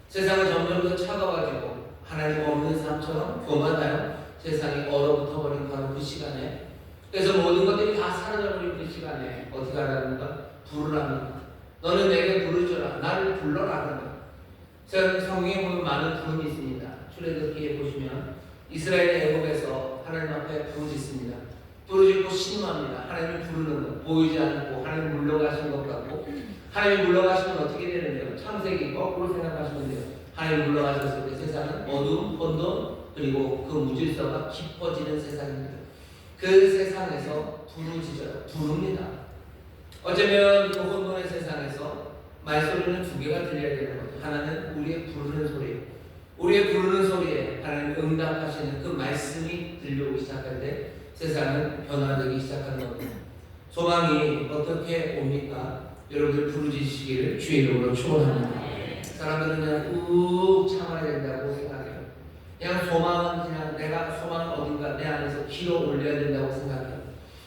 C: 세상은 점점 더 차가워지고 하나님 없는 삶처럼 교만하여 세상이 얼어붙어 버린 바로 그 시간에, 그래서 모든 것들이 다 사라져버린 그 시간에 어떻게 하라는가? 부르랍니다. 너는 내게 부르짖어라. 나를 불러라 하는 거예요. 성경에 보면 많은 부름이 있습니다. 출애굽기에 보시면 이스라엘의 애국에서 하나님 앞에 부르짖습니다. 부르짖고 신음합니다. 하나님을 부르는 것, 보이지 않고 하나님 물러가신 것 같고, 하나님 물러가시면 어떻게 되는데요? 창세기 거꾸로 생각하시면 돼요. 하나님 물러가셨을 때 세상은 어두움, 혼돈, 그리고 그 무질서가 깊어지는 세상입니다. 그 세상에서 부르짖어요. 부릅니다. 어쩌면 그 혼돈의 세상에서 말소리는 두 개가 들려야 되는 거죠. 하나는 우리의 부르는 소리, 우리의 부르는 소리에 하나님 응답하시는 그 말씀이 들려오기 시작할 때 세상은 변화되기 시작하는 겁니다. 소망이 어떻게 옵니까? 여러분들 부르짖으시기를 주의 이름으로 축원합니다. 사람들은 그냥 꾹 참아야 된다고 생각해요. 그냥 소망은 그냥 내가 소망은 어딘가 내 안에서 길어 올려야 된다고 생각해요.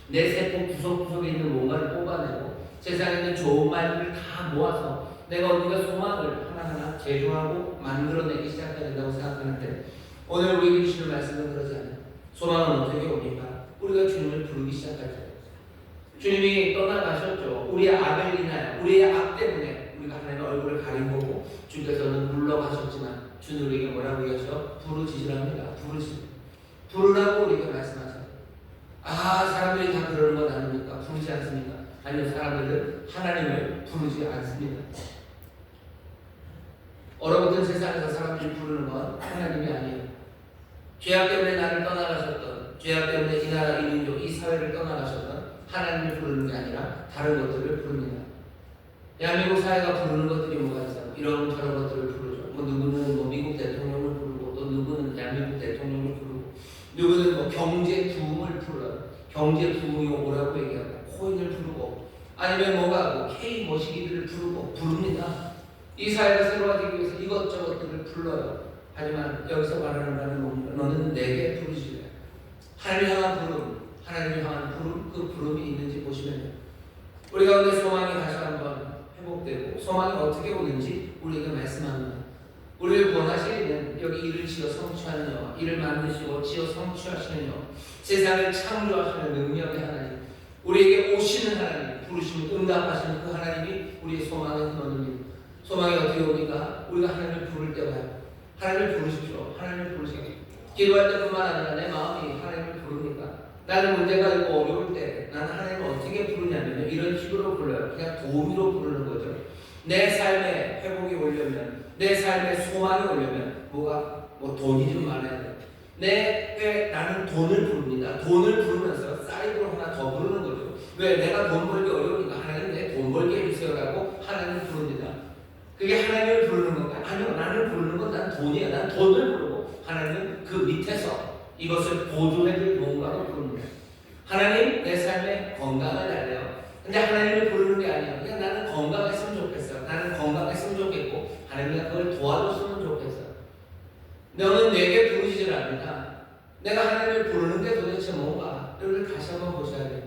C: 내 세포 구석구석에 있는 뭔가를 뽑아내고 세상에 있는 좋은 말들을 다 모아서 내가 어딘가 소망을 하나하나 제조하고 만들어내기 시작해야 된다고 생각하는데, 오늘 우리에게 주시는 말씀은 그러지 않아요. 소망은 어떻게 옵니까? 우리가 주님을 부르기 시작할 때. 주님이 떠나가셨죠. 우리의 악을 인하여, 우리의 악 때문에 우리가 하나님의 얼굴을 가린 거고, 주께서는 물러가셨지만 주는 우리에게 뭐라고 얘기하셔? 부르짖으랍니다. 부르라고 우리가 말씀하세요. 사람들이 다 그러는 건 아닙니까? 부르지 않습니까? 아니요, 사람들은 하나님을 부르지 않습니다. 얼어붙은 세상에서 사람들이 부르는 건 하나님이 아니에요. 죄악 때문에 나를 떠나가셨던, 죄악 때문에 이 나라, 이 민족, 이 사회를 떠나가셨던 하나님을 부르는 게 아니라 다른 것들을 부릅니다. 대한민국 사회가 부르는 것들이 뭐가 있어요? 이런 저런 것들을 부르죠. 누구는 미국 대통령을 부르고, 또 누구는 대한민국 대통령을 부르고, 누구는 경제 부흥을 부르고, 경제 부흥이 오라고 얘기하고, 코인을 부르고, 아니면 K 머시기들을 부르고 부릅니다. 이 사회가 새로워지기 위해서 이것저것들을 불러요. 하지만 여기서 말하는 바는 뭡니까? 너는 내게 부르시래. 하나님을 향한 부름, 하나님을 향한 부름, 그 부름이 있는지 보시면 돼요. 우리 가운데 소망이 다시 한번 회복되고 소망이 어떻게 오는지 우리에게 말씀합니다. 우리를 원하시는 여기 일을 지어 성취하는 여호와, 일을 만드시고 지어 성취하시는 여호와, 세상을 창조하시는 능력의 하나님, 우리에게 오시는 하나님, 부르시면 응답하시는 그 하나님이 우리의 소망의 근원입니다. 소망이 어떻게 옵니까? 우리가 하나님을 부를 때가 하나님을 부르십시오. 하나님을 부르십시오. 기도할 때뿐만 아니라 내 마음이 하나님을 부르니까 나는 문제가 있고 어려울 때 나는 하나님을 어떻게 부르냐면 이런 식으로 불러요. 그냥 도우미로 부르는 거죠. 내 삶의 회복이 오려면, 내 삶의 소망이 오려면 뭐 돈이 좀 많아야 돼. 나는 돈을 부릅니다. 돈을 부르면서 사이드로 하나 더 부르는 거죠. 왜? 내가 돈 벌기 어려우니까 하나님 내 돈 벌게 해주세요라고 하나님을 부릅니다. 그게 하나님을 부르는 건가? 아니요, 나를 부르는 건 난 돈이야. 난 돈을 부르고 하나님은 그 밑에서 이것을 보조해줄 뭔가로 부릅니다. 하나님 내 삶에 건강을 달래요. 근데 하나님을 부르는 게 아니야. 그냥 나는 건강했으면 좋겠어. 나는 건강했으면 좋겠고 하나님이 그걸 도와줬으면 좋겠어. 너는 내게 부르시질 않는다. 내가 하나님을 부르는 게 도대체 뭔가? 이걸 다시 한번 보셔야 돼요.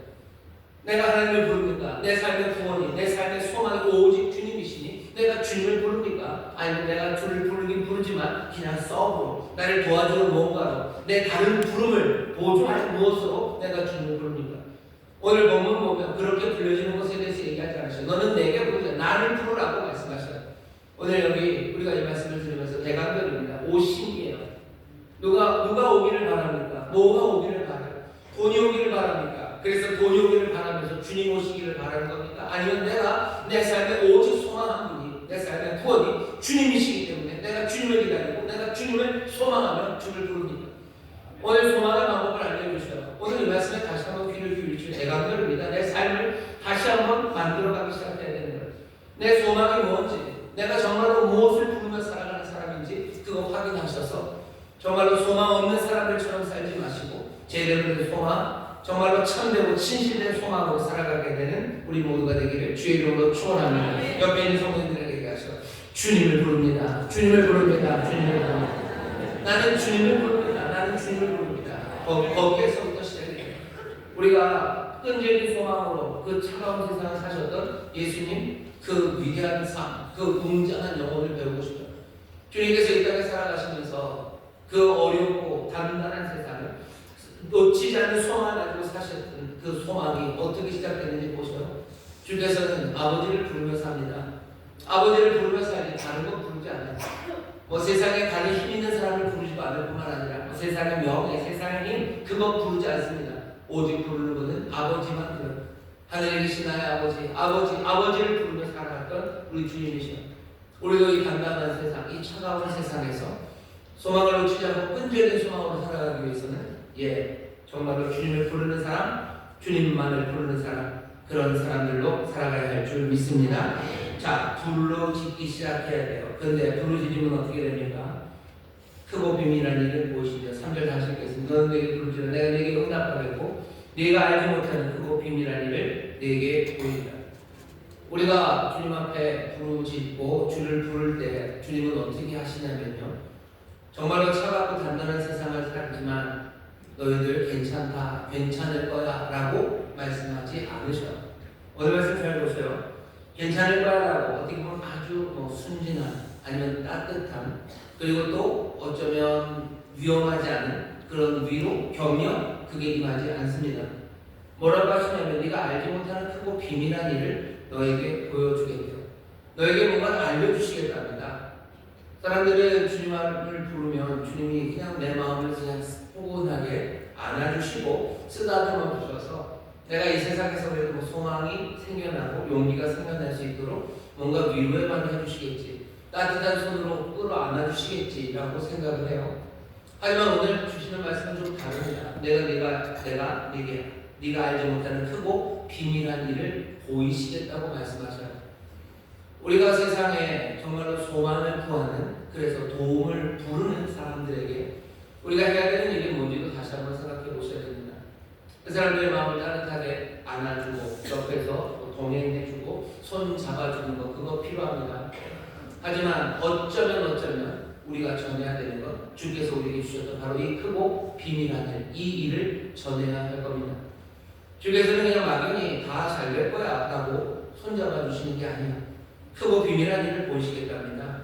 C: 내가 하나님을 부릅니까? 내 삶의 구원이, 내 삶의 소망이 오직 주님이시니 내가 주님을 부릅니까? 아니면 내가 주를 부르긴 부르지만 그냥 서브로 나를 도와주는 뭔가로 내 다른 부름을 보조할 무엇으로 내가 주님을 부릅니까? 오늘 본문 보면 그렇게 불려지는 것에 대해서 얘기하지 않으셔요. 너는 내게 부르자. 나를 부르라고 말씀하셔요. 오늘 여기 우리가 이 말씀을 들으면서 대강변입니다. 오심이에요. 누가 오기를 바랍니까? 뭐가 오기를 바라요? 돈이 오기를 바랍니까? 그래서 돈이 오기를 바라면서 주님 오시기를 바라는 겁니까? 아니면 내가 내 삶에 오직 소망한 분이, 내 삶의 구원이 주님이시기 때문에 내가 주님을 기다리고 내가 주님을 소망하며 주를 부릅니다. 오늘 소망의 방법을 알려주셔요. 오늘 이 말씀에 다시 한번 귀를 기울이시고 대강변입니다. 내 삶을 다시 한번 만들어가기 시작해야 되는 거예요. 내 소망이 뭔지, 내가 정말로 무엇을 부르며 살아가는 사람인지 그거 확인하셔서 정말로 소망 없는 사람들처럼 살지 마시고 제대로 된 소망, 정말로 참되고 진실된 소망으로 살아가게 되는 우리 모두가 되기를 주의 이름으로 축원합니다. 옆에 있는 성도님들에게 얘기하셔. 주님을 부릅니다. 주님을 부릅니다. 주님을 부릅니다. 나는 주님을 부릅니다. 나는 주님을 부릅니다. 거기에서부터 시작해요. 우리가 끈질긴 소망으로 그 차가운 세상을 사셨던 예수님 그 위대한 삶, 그 웅장한 영혼을 배우고 싶어요. 주님께서 이 땅에 살아가시면서 그 어렵고 단단한 세상을 놓치지 않는 소망을 가지고 사셨던 그 소망이 어떻게 시작됐는지 보셔요. 주께서는 아버지를 부르며 삽니다. 아버지를 부르며 살지 다른 건 부르지 않아요. 뭐 세상에 다른 힘 있는 사람을 부르지도 않을 뿐만 아니라 뭐 세상의 명예, 세상의 힘 그거 부르지 않습니다. 오직 부르는 분은 아버지만 불러요. 하늘에 계신 나의 아버지를 부르며 살아갔던 우리 주님이시여. 우리도 이 간단한 세상, 이 차가운 세상에서 소망을 놓치지 않고 끈질긴 소망으로 살아가기 위해서는 정말로 주님을 부르는 사람, 주님만을 부르는 사람, 그런 사람들로 살아가야 할 줄 믿습니다. 자, 불로 짓기 시작해야 돼요. 근데 부르짖으면 어떻게 됩니까? 크고 비밀한 일은 무엇이죠? 3절 다시 읽겠습니다. 너는 내게 부르짖으라 내가 내게 응답하겠고 네가 알지 못하는 크고 비밀한 일을 내게 보인다. 우리가 주님 앞에 부르짖고 주를 부를 때 주님은 어떻게 하시냐면요, 정말로 차갑고 단단한 세상을 살지만 너희들 괜찮다, 괜찮을 거야 라고 말씀하지 않으셔요. 오늘 말씀 잘 보세요. 괜찮을 거야 라고 어떻게 보면 아주 순진한 아니면 따뜻한, 그리고 또 어쩌면 위험하지 않은 그런 위로, 격려, 그게 임하지 않습니다. 뭐라고 하시냐면 네가 알지 못하는 크고 비밀한 일을 너에게 보여주겠다. 너에게 뭔가를 알려주시겠답니다. 사람들은 주님을 부르면 주님이 그냥 내 마음을 그냥 포근하게 안아주시고 쓰다듬어 주셔서 내가 이 세상에서 그래도 뭐 소망이 생겨나고 용기가 생겨날 수 있도록 뭔가 위로의 말을 해주시겠지, 따뜻한 손으로 끌어안아 주시겠지라고 생각을 해요. 하지만 오늘 주시는 말씀은 좀 다릅니다. 내가 네가 알지 못하는 크고 비밀한 일을 보이시겠다고 말씀하셔요. 우리가 세상에 정말로 소망을 구하는, 그래서 도움을 부르는 사람들에게 우리가 해야 되는 일이 뭔지도 다시 한번 생각해 보셔야 됩니다. 그 사람들의 마음을 따뜻하게 안아주고 옆에서 동행해주고 손 잡아주는 거, 그거 필요합니다. 우리가 전해야 되는 것, 주께서 우리에게 주셨던 바로 이 크고 비밀한 일, 이 일을 전해야 할 겁니다. 주께서는 그냥 막연히 다 잘 될 거야 라고 손잡아 주시는 게 아니에요. 크고 비밀한 일을 보이시겠답니다.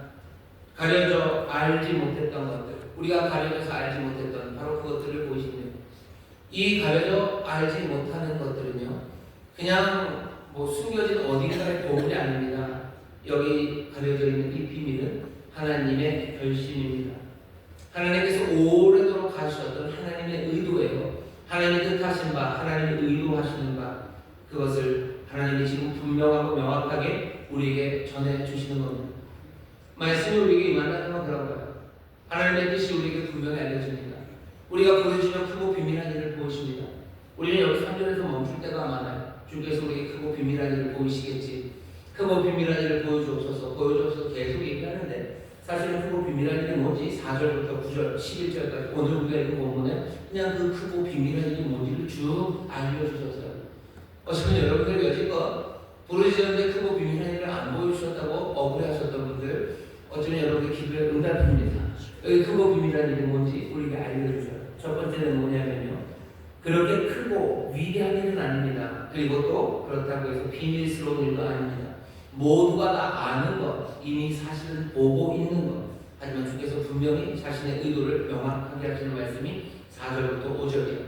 C: 가려져 알지 못했던 것들, 우리가 가려져서 알지 못했던 바로 그것들을 보이십니다. 이 가려져 알지 못하는 것들은요, 그냥 숨겨진 어딘가의 보물이 아닙니다. 여기 가려져 있는 이 비밀은 하나님의 결심입니다. 하나님께서 오래도록 가주셨던 하나님의 의도예요. 하나님이 뜻하신 바, 하나님이 의도하시는 바, 그것을 하나님이 지금 분명하고 명확하게 우리에게 전해주시는 겁니다. 말씀이 우리에게 임한다는 건 그런 거예요. 하나님의 뜻이 우리에게 분명히 알려집니다. 우리가 부르시면 크고 비밀한 일을 보이십니다. 우리는 여기 3절에서 멈출 때가 많아요. 주께서 우리에게 크고 비밀한 일을 보이시겠지. 크고 비밀한 일을 보여주옵소서 계속 얘기하는데, 사실은 크고 비밀한 일이 뭔지 4절부터 9절, 11절까지 오늘 우리가 읽은 본문에 그냥 그 크고 비밀한 일이 뭔지를 쭉 알려주셨어요. 어쩌면 여러분들 여지껏 부르시는데 크고 비밀한 일을 안 보여주셨다고 억울해하셨던 분들, 어쩌면 여러분들 기도에 응답입니다. 여기 크고 비밀한 일이 뭔지 우리에게 알려주셔요. 첫 번째는 뭐냐면요, 그렇게 크고 위대한 일은 아닙니다. 그리고 또 그렇다고 해서 비밀스러운 일도 아닙니다. 모두가 다 아는 것, 이미 사실은 보고 있는 것. 하지만 주께서 분명히 자신의 의도를 명확하게 하시는 말씀이 4절부터 5절이에요.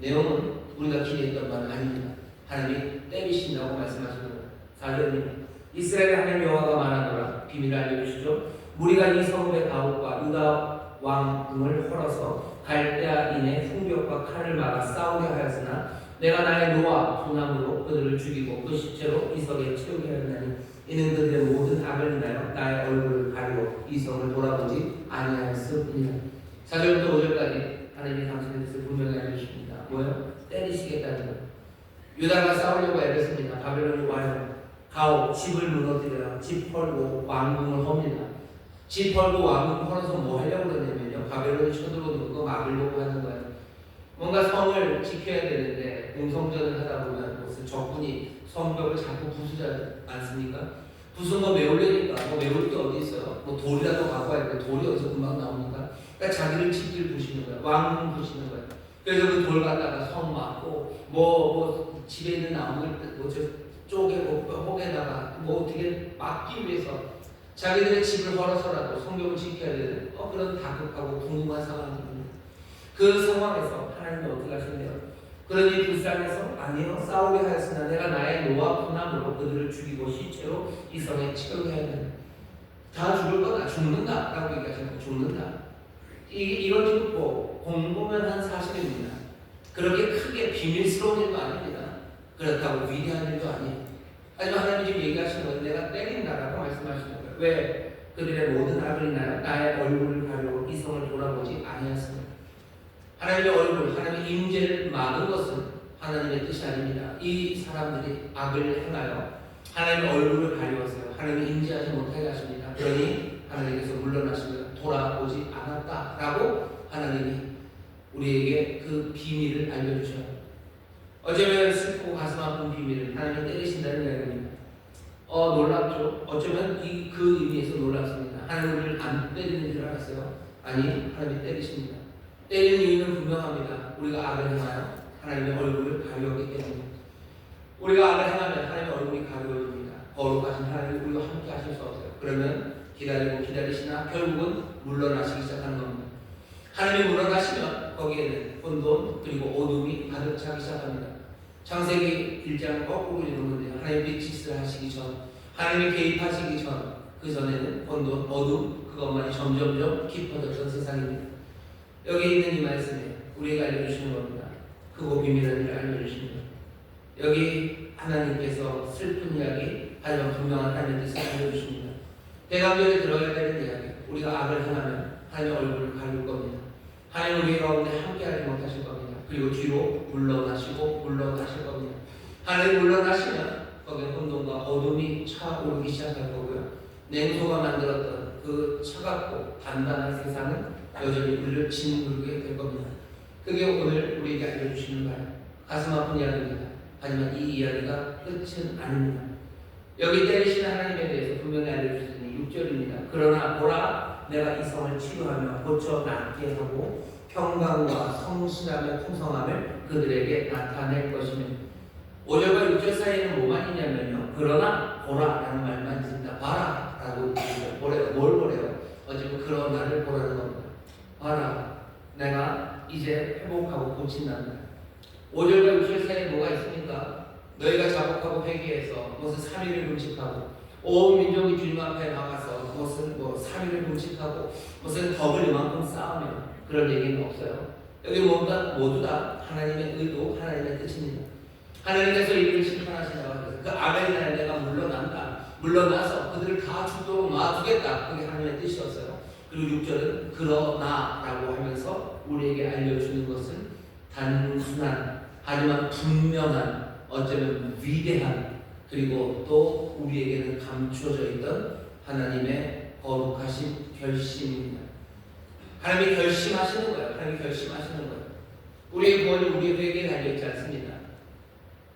C: 내용은 우리가 기대했던 바는 아닙니다. 하나님이 때리신다고 말씀하시는 거예요. 4절입니다. 이스라엘 하나님 여호와가 말하노라. 비밀을 알려주시죠. 무리가 이 성읍의 가옥과 유다 왕궁을 헐어서 갈대아인의 풍벽과 칼을 막아 싸우게 하였으나 내가 나의 노와 분함으로 그들을 죽이고 그 시체로 이석에 채우게 하였나니 이는 그들의 모든 악을 인하여 나의 얼굴을 가리고 이성을 돌아보지 아니하였음이니라. 4절부터 5절까지 하나님이 당신의 뜻을 분명히 알려주십니다. 뭐요? 때리시겠다는 거예요. 유다가 싸우려고 애렸습니다. 바벨론이 와요. 가옥, 집을 무너뜨려요. 집 헐고 왕궁을 헙니다. 집 헐고 왕궁 헐어서 뭐 하려고 그러냐면요, 바벨론이 쳐들어오는 거 막으려고 하는 거예요. 뭔가 성을 지켜야 되는데 공성전을 하다 보면 무슨 적군이 성벽을 자꾸 부수지 않습니까? 부순 거 메우려니까 메울 게 어디 있어요? 돌이라도 갖고 와야 돼. 돌이 어디서 금방 나오니까. 그러니까 자기를 집들 부시는 거예요. 왕궁 부시는 거예요. 그래서 그 돌 갖다가 성 막고 집에 있는 나무를 쪼개고 혹에다가 어떻게 막기 위해서 자기들의 집을 헐어서라도 성벽을 지켜야 되는 그런 다급하고 궁금한 상황입니다. 그 상황에서 하나님이 어떻게 하시네요? 그러니 불쌍해서 아니요, 싸우게 하였으나 내가 나의 노와 분함으로 그들을 죽이고 시체로 이 성에 채우게 해야 된다. 다 죽을 거다, 죽는다 라고 얘기하시는 거예요. 죽는다. 이걸 듣고 공공연한 사실입니다. 그렇게 크게 비밀스러운 일도 아닙니다. 그렇다고 위대한 일도 아니에요. 하지만 하나님이 지금 얘기하시는 것은 내가 때린다라고 말씀하시는 거예요. 왜? 그들의 모든 악을 인하여 나의 얼굴을 가리고 이 성을 돌아보지 아니하였습니다. 하나님의 얼굴, 하나님의 임재를 막은 것은 하나님의 뜻이 아닙니다. 이 사람들이 악을 행하여 하나님의 얼굴을 가리웠어요. 하나님이 임재하지 못하게 하십니다. 그러니 하나님께서 물러나시며 돌아보지 않았다라고 하나님이 우리에게 그 비밀을 알려주셔요. 어쩌면 슬프고 가슴 아픈 비밀을 하나님이 때리신다는 이야기입니다. 놀랍죠? 어쩌면 그 의미에서 놀랍습니다. 하나님을 안 때리는 줄 알았어요. 아니, 하나님이 때리십니다. 때리는 이유는 분명합니다. 우리가 악을 행하여 하나님의 얼굴을 가리웠기 때문입니다. 우리가 악을 행하면 하나님의 얼굴이 가리워집니다. 거룩하신 하나님이 우리와 함께 하실 수 없어요. 그러면 기다리시나 결국은 물러나시기 시작하는 겁니다. 하나님이 물러나시면 거기에는 혼돈 그리고 어둠이 가득 차기 시작합니다. 창세기 1장 거꾸로 읽는데 하나님 빛이 하시기 전, 하나님이 개입하시기 전, 그 전에는 혼돈, 어둠 그것만이 점점점 깊어졌던 세상입니다. 여기 있는 이 말씀에 우리에게 알려주시는 겁니다. 크고 비밀한 일을 알려주십니다. 여기 하나님께서 슬픈 이야기, 하지만 분명한 하나님의 뜻을 알려주십니다. 대감절에 들어야 되는 이야기, 우리가 악을 행하면 하나님의 얼굴을 가릴 겁니다. 하나님 우리 가운데 함께하지 못하실 겁니다. 그리고 뒤로 물러나실 겁니다. 하나님 물러나시면 거기에 혼돈과 어둠이 차오르기 시작할 거고요. 냉소가 만들었던 그 차갑고 단단한 세상은 여전히 우리를 짓누르게 될 겁니다. 그게 오늘 우리에게 알려주시는 말, 가슴 아픈 이야기입니다. 하지만 이 이야기가 끝은 아닙니다. 여기 때리시는 하나님에 대해서 분명히 알려주시니 6절입니다. 그러나 보라, 보라 내가 이 성을 치유하며 고쳐 낫게 하고 평강과 성실함의 풍성함을 그들에게 나타낼 것이며 5절과 6절 사이에는 뭐만 있냐면요. 그러나 보라라는 말만 있습니다. 봐라라고 있습니다. 뭘 보래요? 어쨌든 그러나를 보라는 겁니다. 봐라 내가 이제 회복하고 고친단다. 5절과 6절 사이에 뭐가 있습니까? 너희가 자복하고 회개해서 무슨 3일을 금식하고 온 민족이 주님 앞에 나가서 무슨 3일을 금식하고 무슨 덕을 이만큼 쌓으며 그런 얘기는 없어요. 여기 뭔가 모두 다 하나님의 의도, 하나님의 뜻입니다. 하나님께서 이들을 심판하신다고 해서 그 아벨의 내가 물러난다. 물러나서 그들을 다 죽도록 놔두겠다. 그게 하나님의 뜻이었어요. 그리고 6절은 그러나라고 하면서 우리에게 알려주는 것은 단순한 하지만 분명한 어쩌면 위대한 그리고 또 우리에게는 감춰져 있던 하나님의 거룩하신 결심입니다. 하나님이 결심하시는 거예요. 하나님이 결심하시는 거예요. 우리의 구원이 우리의 회개에 달려있지 않습니다.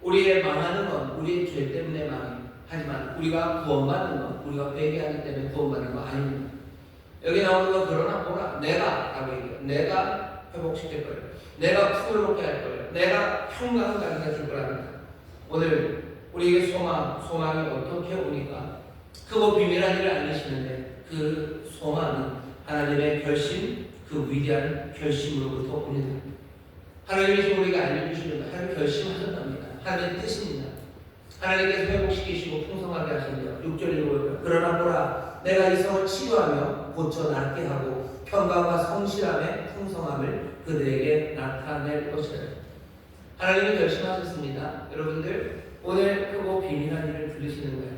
C: 우리의 망하는 건 우리의 죄 때문에 망해요. 하지만 우리가 구원받는 건 우리가 회개하기 때문에 구원받는 거 아닙니다. 여기 나오는 건 그러나 보라 내가 라고 얘기해요. 내가 회복시킬 거예요. 내가 풍요롭게 할 거예요. 내가 평강을 가져다 줄 거랍니다. 오늘 우리에게 소망이 어떻게 오니까 크고 비밀한 일을 알리시는데 그 소망은 하나님의 결심, 그 위대한 결심으로부터 옵니다. 하나님이 지금 우리가 알려주시는 것, 하나님 결심하셨답니다. 하나님의 뜻입니다. 하나님께서 회복시키시고 풍성하게 하신대요. 6절에 보면 그러나 보라 내가 이 성을 치유하며 고쳐 낫게 하고 평강과 성실함의 풍성함을 그들에게 나타낼 것이라. 하나님이 결심하셨습니다. 여러분들 오늘 크고 비밀한 일을 들으시는 거예요.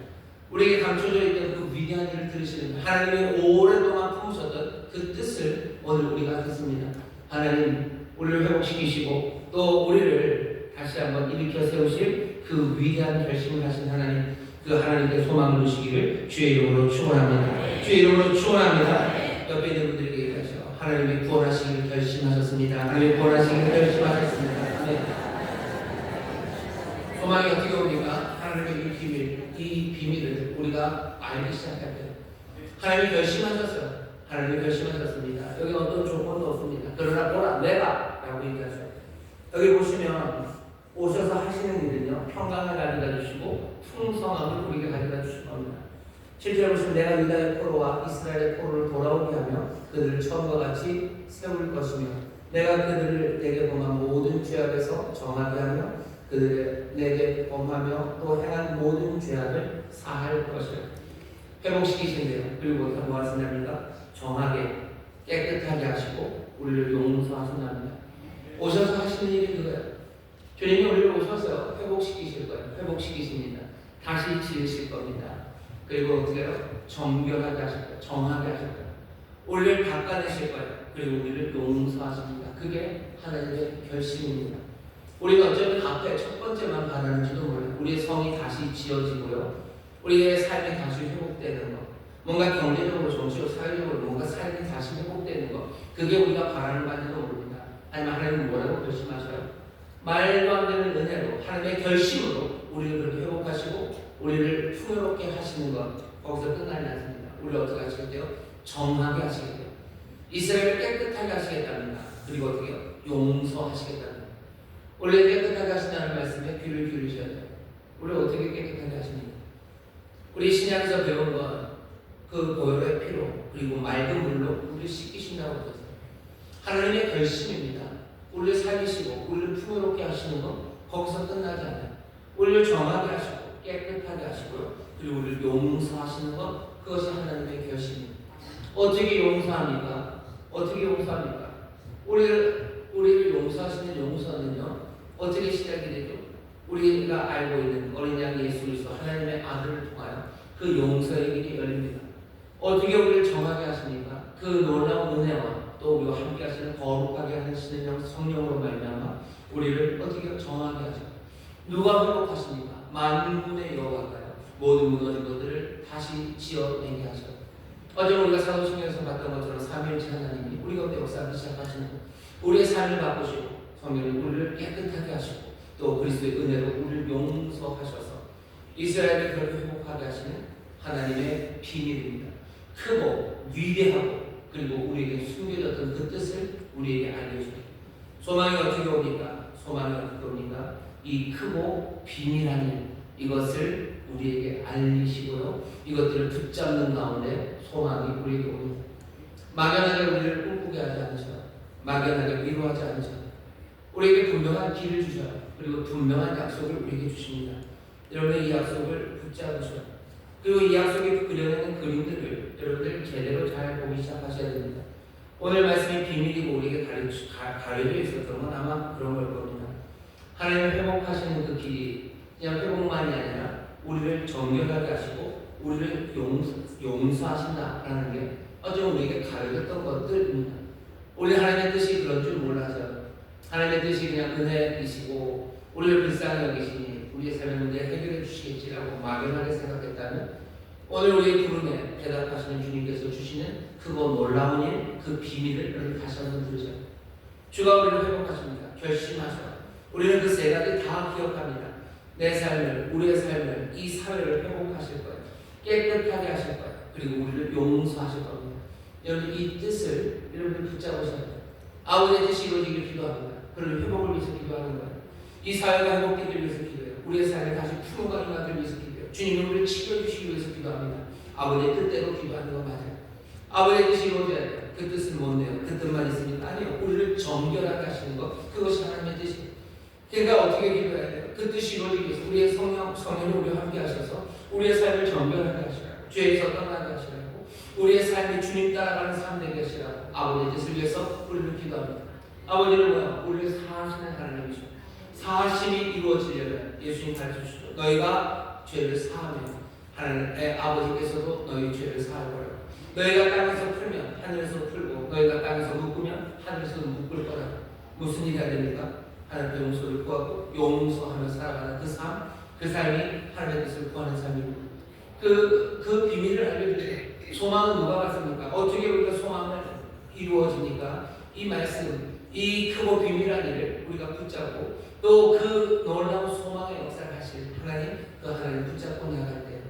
C: 우리에게 감춰져 있던 그 위대한 일을 들으시는 거예요. 하나님이 오랫동안 품으셨던 그 뜻을 오늘 우리가 듣습니다. 하나님 우리를 회복시키시고 또 우리를 다시 한번 일으켜 세우실 그 위대한 결심을 하신 하나님, 그 하나님께 소망을 두시기를 주의 이름으로 축원합니다. 주의 이름으로 축원합니다. 옆에 있는 분들에게 얘기하죠. 하나님이 구원하시기를 결심하셨습니다. 하나님이 구원하시기를 결심하셨습니다. 네. 소망이 어떻게 옵니까? 하나님의 이 비밀을 우리가 알기 시작해야 돼요. 하나님이 결심하셨어요. 하나님이 결심하셨습니다. 여기 어떤 조건도 없습니다. 그러나 보라 내가 라고 얘기하죠. 여기 보시면 오셔서 하시는 일은요 평강을 가져다 주시고 풍성함을 우리에게 가져다 주실 겁니다. 7절에 보시면 내가 유다의 포로와 이스라엘의 포로를 돌아오게 하며 그들을 처음과 같이 세울 것이며 내가 그들을 내게 범한 모든 죄악에서 정하게 하며 그들을 내게 범하며 또 행한 모든 죄악을 사할 것이라. 회복시키신대요. 그리고 뭐 하신답니까? 정하게 깨끗하게 하시고 우리를 용서하신답니다. 오셔서 하시는 일이 그거예요. 주님이 우리를 오셔서 회복시키실 거예요. 회복시키십니다. 다시 지으실 겁니다. 그리고 어떻게 해요? 정결하게 하실 거예요. 정하게 하실 거예요. 우리를 닦아내실 거예요. 그리고 우리를 용서하십니다. 그게 하나님의 결심입니다. 우리가 어쩌면 앞에 첫 번째만 바라는지도 몰라요. 우리의 성이 다시 지어지고요. 우리의 삶이 다시 회복되는 것. 뭔가 경제적으로, 정치적으로, 사회적으로 뭔가 삶이 다시 회복되는 것. 그게 우리가 바라는 바인지도 모릅니다. 아니면 하나님은 뭐라고 결심하셔요? 말도 안 되는 은혜로 하나님의 결심으로 우리를 그렇게 회복하시고 우리를 풍요롭게 하시는 것 거기서 끝나지 않습니다. 우리를 어떻게 하시겠대요? 정하게 하시겠대요. 이스라엘을 깨끗하게 하시겠답니다. 그리고 어떻게 해요? 용서하시겠답니다. 원래 깨끗하게 하신다는 말씀에 귀를 기울이셔야 돼요. 우리를 어떻게 깨끗하게 하십니까? 우리 신약에서 배운 건 그 보혈의 피로 그리고 맑은 물로 우리를 씻기신다고 하셨어요. 하나님의 결심입니다. 우리를 살리시고 우리를 풍요롭게 하시는 건 거기서 끝나지 않아요. 우리를 정하게 하시고 깨끗하게 하시고요. 그리고 우리를 용서하시는 건 그것이 하나님의 결심입니다. 어떻게 용서합니까? 어떻게 용서합니까? 우리를 용서하시는 용서는요. 어떻게 시작이 되죠? 우리가 알고 있는 어린 양 예수 그리스도 하나님의 아들을 통하여 그 용서의 길이 열립니다. 어떻게 우리를 정하게 하십니까? 그 놀라운 은혜와 또 우리와 함께 하시는 거룩하게 하시는 성령으로 말미암아 우리를 어떻게 정하게 하죠? 누가 회복하십니까? 만군의 여호와가요. 모든 무너진 것들을 다시 지어내게 하셔요. 어제 우리가 사도신경에서 봤던 것처럼 삼위일체 하나님이 우리 가운데 역사하기 시작하시는 것. 우리의 삶을 바꾸시고 성령이 우리를 깨끗하게 하시고 또 그리스도의 은혜로 우리를 용서하셔서 이스라엘을 그렇게 회복하게 하시는 하나님의 비밀입니다. 크고 위대하고 그리고 우리에게 숨겨졌던 그 뜻을 우리에게 알려줍니다. 소망이 어떻게 옵니까? 소망이 어떻게 옵니까? 이 크고 비밀한 일, 이것을 우리에게 알리시고요. 이것들을 붙잡는 가운데 소망이 우리에게 옵니다. 막연하게 우리를 꿈꾸게 하지 않으셔. 막연하게 위로하지 않으셔. 우리에게 분명한 길을 주셔요. 그리고 분명한 약속을 우리에게 주십니다. 여러분의 이 약속을 붙잡으셔요. 그리고 이 약속에 그려내는 그림들을 여러분들 제대로 잘 보기 시작하셔야 됩니다. 오늘 말씀이 비밀이고 우리에게 가려져 있었던 건 아마 그런 걸 겁니다. 하나님을 회복하시는 그 길이 그냥 회복만이 아니라 우리를 정결하게 하시고 우리를 용서하신다라는 게 어쩌면 우리에게 가려졌던 것들입니다. 우리 하나님의 뜻이 그런 줄 몰라서 하나님의 뜻이 그냥 은혜이시고 우리를 불쌍히 여기시니 우리의 삶의 문제 해결해 주시겠지라고 막연하게 생각했다면 오늘 우리의 부름에 대답하시는 주님께서 주시는 그거 놀라운 일, 그 비밀을 여러분 다시 한번 들으세요. 주가 우리를 회복하십니다. 결심하셔. 우리는 그 세 가지 다 기억합니다. 내 삶을, 우리의 삶을, 이 사회를 회복하실 거예요. 깨끗하게 하실 거예요. 그리고 우리를 용서하실 겁니다. 여러분 이 뜻을 여러분들 붙잡으셔야 돼요. 아버지의 뜻이 이루어지길 기도합니다. 그를 회복을 위해서 기도하는 거예요. 이 사회가 회복되기 위해서 기도해요. 우리의 삶을 다시 풀어가 임하기 위해서 기도해요. 주님은 우리를 치료해주시기 위해서 기도합니다. 아버지의 뜻대로 기도하는 거 맞아요. 아버지의 뜻이 이루어져야 돼요. 그 뜻은 뭔데요? 그 뜻만 있습니까? 아니요. 우리를 정결하게 하시는 것, 그것이 하나님의 뜻이에요. 그러니까 어떻게 기도해야 돼요? 그 뜻이 이루어지기 위해서 우리의 성령을 우리와 함께 하셔서 우리의 삶을 정결하게 하시라고, 죄에서 떠나게 하시라고, 우리의 삶이 주님 따라가는 삶 되게 하시라고 아버지의 뜻을 위해서 우리를 기도합니다. 아버지는 뭐야? 우리를 사하시는 하나님이죠. 사하심이 이루어지려면 예수님 가르쳐주시죠. 너희가 죄를 사하면 하나님의 아버지께서도 너희 죄를 사할 거라고. 너희가 땅에서 풀면 하늘에서 풀고 너희가 땅에서 묶으면 하늘에서 묶을 거라고. 무슨 일이 해야 됩니까? 하나님의 용서를 구하고 용서하며 살아가는 그 삶, 그 삶이 하나님의 뜻을 구하는 삶입니다. 그 비밀을 알려주세요. 소망은 누가 갖습니까? 어떻게 우리가 소망을 이루어지니까 이 말씀, 이 크고 비밀한 일을 우리가 붙잡고 또 그 놀라운 소망의 역사를 하실 하나님, 그 하나님 붙잡고 나갈 때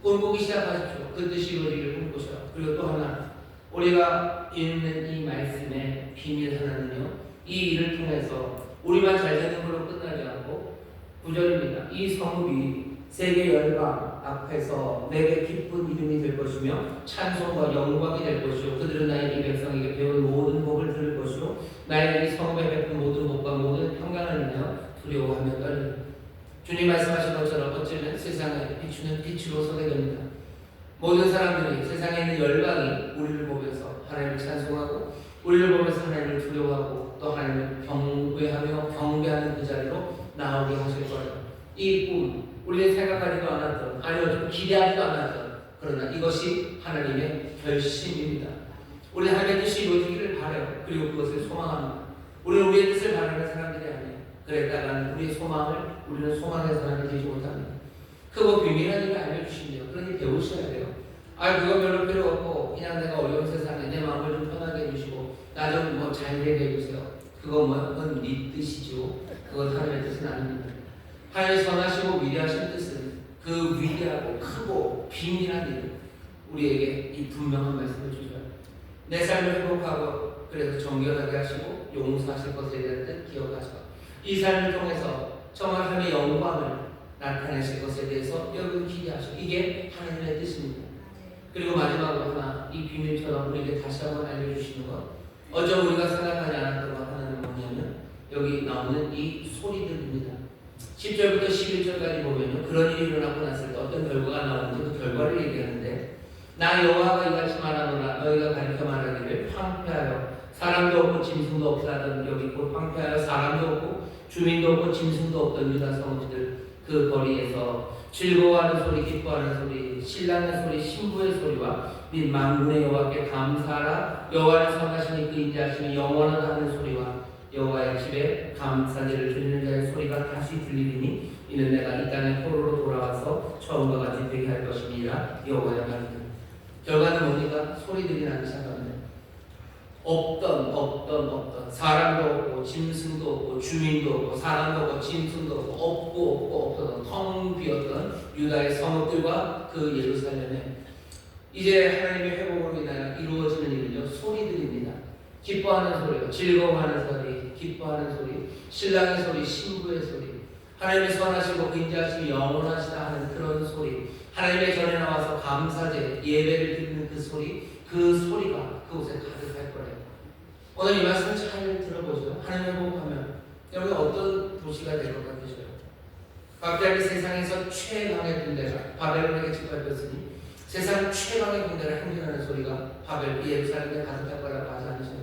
C: 꿈꾸기 시작하십시오. 그 뜻이 이루어지기를 꿈꾸셔요. 그리고 또 하나, 우리가 읽는 이 말씀의 비밀 하나는요, 이 일을 통해서 우리만 잘 되는 걸로 끝나지 않고 9절입니다. 이 성읍이 세계 열방 앞에서 내게 기쁜 이름이 될 것이며 찬송과 영광이 될 것이요 그들은 나의 이 백성에게 배운 모든 복을 들을 것이요 나의 이 성읍에 베푼 모든 복과 모든 평강을 인하여 두려워하며 떨리라. 주님 말씀하신 것처럼 어쩌면 세상에 비추는 빛으로 서게 됩니다. 모든 사람들이 세상에 있는 열방이 우리를 보면서 하나님을 찬송하고 우리를 보면서 하나님을 두려워하고 또 하나님을 경외하며 경배하는 그 자리로 나오게 하실 거예요. 이 꿈, 우리는 생각하지도 않았던, 아니요 좀 기대하지도 않았던, 그러나 이것이 하나님의 결심입니다. 우리는 하나님의 뜻이 이루어지기를 바라요. 그리고 그것을 소망합니다. 우리는 우리의 뜻을 바라는 사람들이 아니에요. 그랬다가는 우리의 소망을, 우리는 소망의 사람이 되지 못합니다. 그거 비밀한 일을 알려주신대요. 그러니 배우셔야 돼요. 그거 별로 필요 없고 그냥 내가 어려운 세상에 내 마음을 좀 편하게 해주시고 나 좀 뭐 잘 되게 해주세요. 그건 네 뜻이죠. 그건 하나님의 뜻은 아닙니다. 하나님의 선하시고 위대하신 뜻은 그 위대하고 크고 비밀한 일을 우리에게 이 분명한 말씀을 주셔요. 내 삶을 회복하고 그래서 정결하게 하시고 용서하실 것에 대한 뜻 기억하시고 이 삶을 통해서 정말 하나님의 영광을 나타내실 것에 대해서 여러분 기대하시고 이게 하나님의 뜻입니다. 그리고 마지막으로 하나 이 비밀처럼 우리에게 다시 한번 알려주시는 것, 어쩌면 우리가 생각하지 않았던 것 하나는 뭐냐면 여기 나오는 이 소리들입니다. 10절부터 11절까지 보면요, 그런 일이 일어나고 났을 때 어떤 결과가 나오는지 그 결과를 얘기하는데, 나 여호와가 이같이 말하노라. 너희가 가르쳐 말하기를 황폐하여 사람도 없고 짐승도 없다던, 여기 곧 황폐하여 사람도 없고 주민도 없고 짐승도 없던 유다 성읍들 그 거리에서 즐거워하는 소리, 기뻐하는 소리, 신랑의 소리, 신부의 소리와 및 만군의 여호와께 감사하라. 여호와는 선하시니 그 인자하시니 영원하다는 소리와 여호와의 집에 감사제를 드리는 자의 소리가 다시 들리리니 이는 내가 이 땅의 포로로 돌아와서 처음과 같이 되게 할 것이니라. 여호와의 말이다. 결과는 뭡니까? 소리들이 나기 시작합니다. 없던 사람도 없고 짐승도 없고 주민도 없고 사람도 없고 짐승도 없고 없던 텅 비었던 유다의 성읍들과 그 예루살렘에 이제 하나님의 회복으로 인하여 이루어지는 일은요, 소리들입니다. 기뻐하는 소리요, 즐거워하는 소리, 기뻐하는 소리, 신랑의 소리, 신부의 소리, 하나님의 선하시고 인자하시고 영원하시다 하는 그런 소리, 하나님의 전에 나와서 감사제 예배를 드리는 그 소리, 그 소리가 그곳에 가득할 거예요. 오늘 이 말씀을 잘 들어보죠. 하나님을 회복하면 여러분 어떤 도시가 될 것 같으세요? 갑자기 세상에서 최강의 군대가 바벨론에게 짓밟혔으니 세상 최강의 군대를 행진하는 소리가 바벨 예루살렘에 가득할 거라고 하지 않으세요?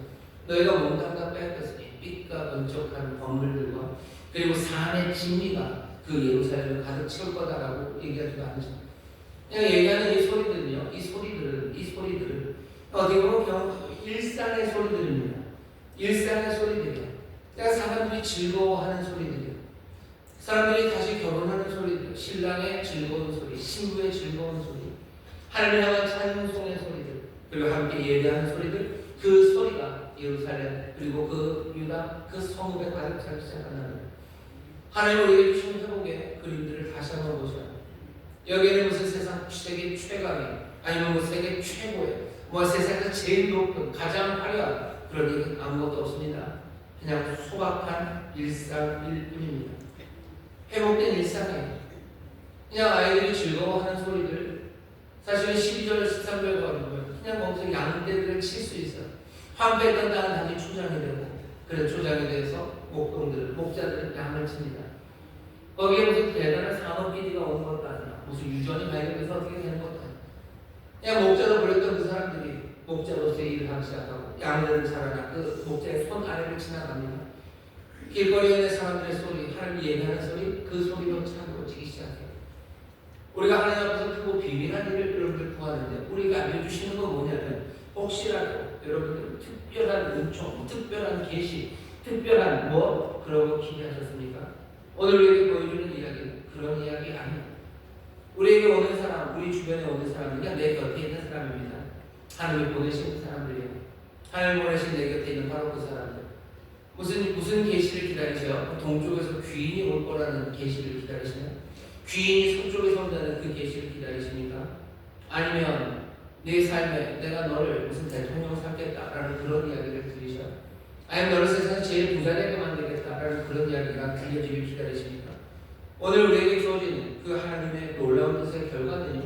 C: 너희가 몸담 다 빼앗겼으니 빛과 번쩍한 건물들과 그리고 산의 진미가 그 예루살렘을 가득 채울 거다라고 얘기하지도 않으세요? 그냥 얘기하는 이 소리들은요, 이 소리들은 어떻게 보면 그냥 일상의 소리들입니다. 일상의 소리들이에요. 그러니까 사람들이 즐거워하는 소리들이에요. 사람들이 다시 결혼하는 소리들, 신랑의 즐거운 소리, 신부의 즐거운 소리, 하나님을 향한 찬송의 소리들, 그리고 함께 예배하는 소리들, 그 소리가 예루살렘 그리고 그 유다 그 성읍에 가득 차기 시작한다는 거예요. 하나님 우리에게 주신 회복의 그림들을 다시 한번 보셔요. 여기에는 무슨 세상 세계 최강의 아니면 뭐 세계 최고의 뭐 세상에서 제일 높은 가장 화려한 그런 얘기는 아무것도 없습니다. 그냥 소박한 일상일 뿐입니다. 회복된 일상이에요. 그냥 아이들이 즐거워하는 소리들, 사실은 12절, 13절과 보면 그냥 거기서 양떼들을 칠 수 있어요. 황폐했던 땅은 다시 초장이 되고, 그런 초장에 대해서 목자들은 양을 칩니다. 거기에 무슨 대단한 산업기지가 오는 것도 아니라 무슨 유전이 발견돼서 어떻게 되는 것도 아니라 그냥 목자로 불렸던 그 사람들이 목자로서의 일을 하기 시작하고 양들은 자라나 그 목자의 손 아래를 지나갑니다. 길거리에 있는 사람들의 소리, 하나님 예배하는 소리, 그 소리로 차가워지기 시작해요. 우리가 하나님 앞에서 크고 비밀한 일을 여러분들 구하는데 우리가 알려주시는 건 뭐냐면 혹시라도 여러분들 특별한 은총, 특별한 계시, 특별한 뭐 그런 거 기대하셨습니까? 오늘 우리에게 보여주는 이야기는 그런 이야기 아니에요. 우리에게 오는 사람, 우리 주변에 오는 사람은 그냥 내 곁에 있는 사람입니다. 하나님이 보내신 사람들이에요. 하나님 보내신 내 곁에 있는 바로 그 사람들. 무슨 계시를 기다리세요? 동쪽에서 귀인이 올 거라는 계시를 기다리시나요? 귀인이 서쪽에서 온다는 그 계시를 기다리십니까? 아니면 내 삶에 내가 너를 무슨 대통령 삼겠다라는 그런 이야기를 들으셔요? 아니면 너를 세상에서 제일 부자되게 만들겠다라는 그런 이야기가 들려지길 기다리십니까? 오늘 우리에게 주어진 그 하나님의 놀라운 뜻의 결과는요,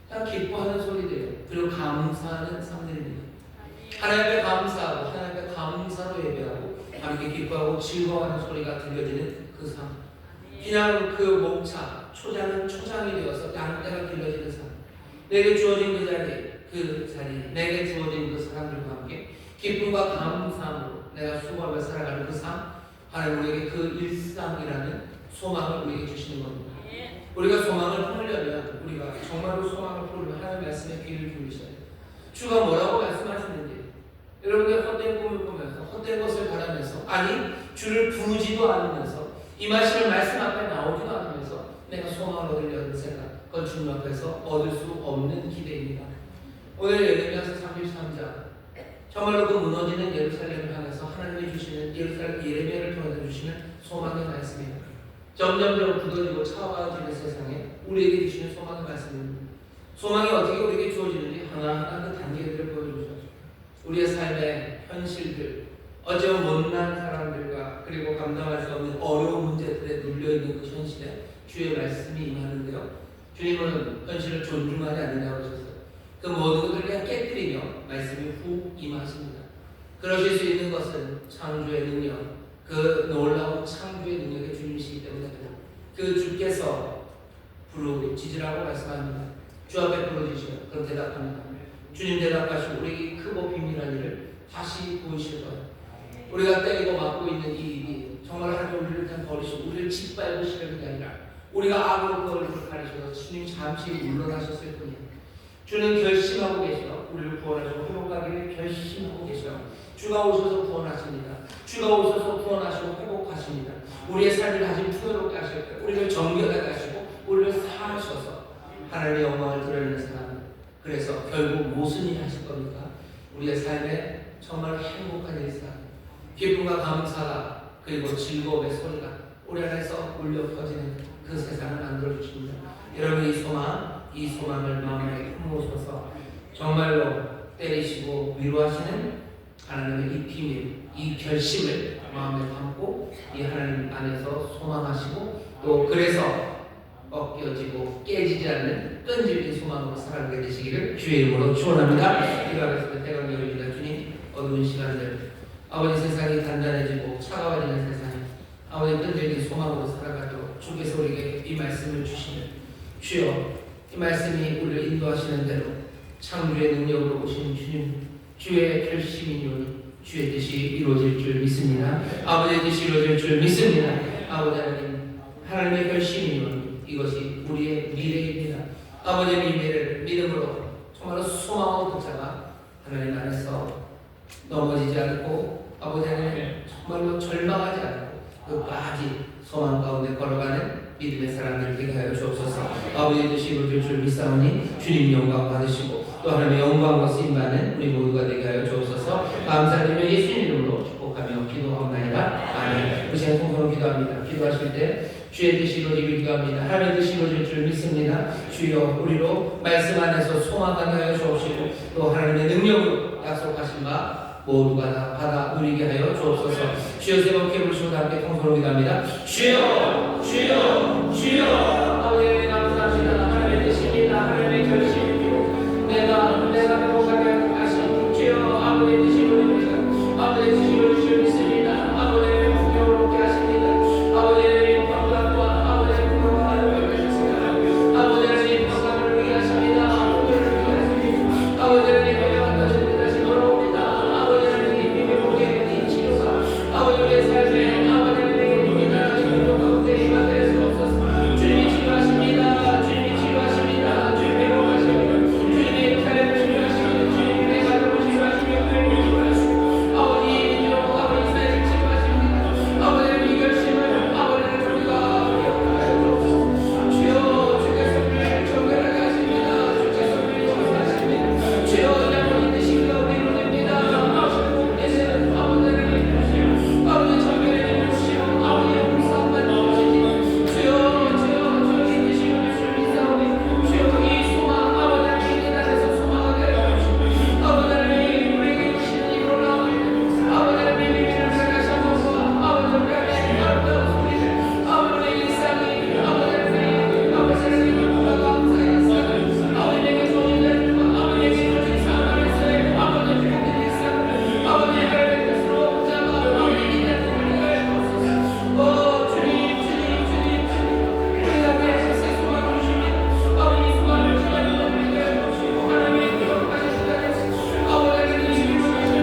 C: 그냥 기뻐하는 소리들이에요. 그리고 감사하는 삶들입니다. 하나님 앞에 감사하고 하나님 앞에 감사로 예배하고 함께 기뻐하고 즐거워하는 소리가 들려지는 그 삶. 그냥 그 목차, 초장은 초장이 되어서 양떼가 길러지는 삶. 내게 주어진 그 자리, 내게 주어진 그 사람들과 함께 기쁨과 감사함으로 내가 수고하며 살아가는 그 삶. 하나님 우리에게 그 일상이라는 소망을 우리에게 주시는 겁니다. 우리가 소망을 품으려면 우리가 정말로 소망을 품으려면 하나님의 말씀에 귀를 기울이셔야 돼요. 주가 뭐라고 말씀하시는지 여러분들 헛된 꿈을 꾸면서 헛된 것을 바라면서 아니 주를 부르지도 않으면서 임하시는 말씀 앞에 나오지도 않으면서 내가 소망을 얻으려는 생각, 그건 주님 앞에서 얻을 수 없는 기대입니다. 오늘 예레미야서 33장 정말로 그 무너지는 예루살렘을 향해서 하나님이 주시는 예레미야를 통해서 주시는 소망의 말씀입니다. 점점점 굳어지고 차가워지는 세상에 우리에게 주시는 소망의 말씀입니다. 소망이 어떻게 우리에게 주어지는지 하나하나 그 단계들을 보여주죠. 우리의 삶의 현실들, 어쩌면 못난 사람들과 그리고 감당할 수 없는 어려운 문제들에 눌려있는 그 현실에 주의 말씀이 임하는데요. 주님은 현실을 존중하지 않는다고 하셨어요. 그 모든 것들을 그냥 깨뜨리며 말씀이 훅 임하십니다. 그러실 수 있는 것은 창조의 능력, 그 놀라운 창조의 능력의 주님이시기 때문에 그 주께서 부르짖으라고 말씀합니다. 주 앞에 부르짖으시오. 그럼 대답합니다. 주님 대답하시고 우리에게 크고 비밀한 일을 다시 보이실 거예요. 우리가 때리고 맞고 있는 이 일이 정말 하나님 우리를 그냥 버리시고 우리를 짓밟으시는 게 아니라 우리가 악으로 그 얼굴을 가리셔서 주님 잠시 물러나셨을 뿐이에요. 주는 결심하고 계셔. 우리를 구원하시고 회복하기를 결심하고 계셔. 주가 오셔서 구원하십니다. 주가 오셔서 구원하시고 회복하십니다. 우리의 삶을 다시 풍요롭게 하실 거예요. 우리를 정결하게 하시고 우리를 사하셔서 하나님의 영광을 드러내는 사람. 그래서 결국 무슨 일 하실 겁니까? 우리의 삶에 정말 행복한 일상, 기쁨과 감사가 그리고 즐거움의 소리가 우리 안에서 울려 퍼지는 그 세상을 만들어 주십니다. 여러분 이 소망을 마음에 품으셔서 정말로 때리시고 위로하시는 하나님의 이 비밀, 이 결심을 마음에 담고 이 하나님 안에서 소망하시고 또 그래서 꺾여지고 깨지지 않는 끈질긴 소망으로 살아가게 되시기를 주의 이름으로 축원합니다. 기도하겠습니다. 대강교회입니다. 주님, 어두운 시간들 아버지 세상이 단단해지고 차가워지는 세상에 아버지 끈질긴 소망으로 살아가도록 주께서 우리에게 이 말씀을 주시는 주여, 이 말씀이 우리를 인도하시는 대로 창조의 능력으로 오신 주님, 주의 결심이니 주의 뜻이 이루어질 줄 믿습니다. 아버지의 뜻이 이루어질 줄 믿습니다. 아버지 하나님, 하나님의 결심이니 이것이 우리의 미래입니다. 아버지의 미래를 믿음으로 정말로 소망으로 붙잡아 하나님 안에서 넘어지지 않고 아버지 하나님 정말로 절망하지 않고 끝까지 소망 가운데 걸어가는 믿음의 사람들 되게 하여 주옵소서. 아버지의 뜻이 이루어질 줄 믿사오니 주님 영광 받으시고 또 하나님의 영광과 쓰임받는 우리 모두가 되게 하여 주옵소서. 감사드리며 예수님 이름으로 축복하며 기도하옵나이다. 아멘. 우리 시간 통성으로 기도합니다. 기도하실 때 주의 뜻이 이루어지길 기도합니다. 하나님의 뜻이 이루어질 줄 믿습니다. 주여, 우리로 말씀 안에서 소망하게 하여 주옵시고 또 하나님의 능력으로 약속하신 바 모두가 다 받아 누리게 하여 주옵소서. 주여, 세 번 깨부르시고 함께 통성으로 기도합니다. 주여, 주여, 주여.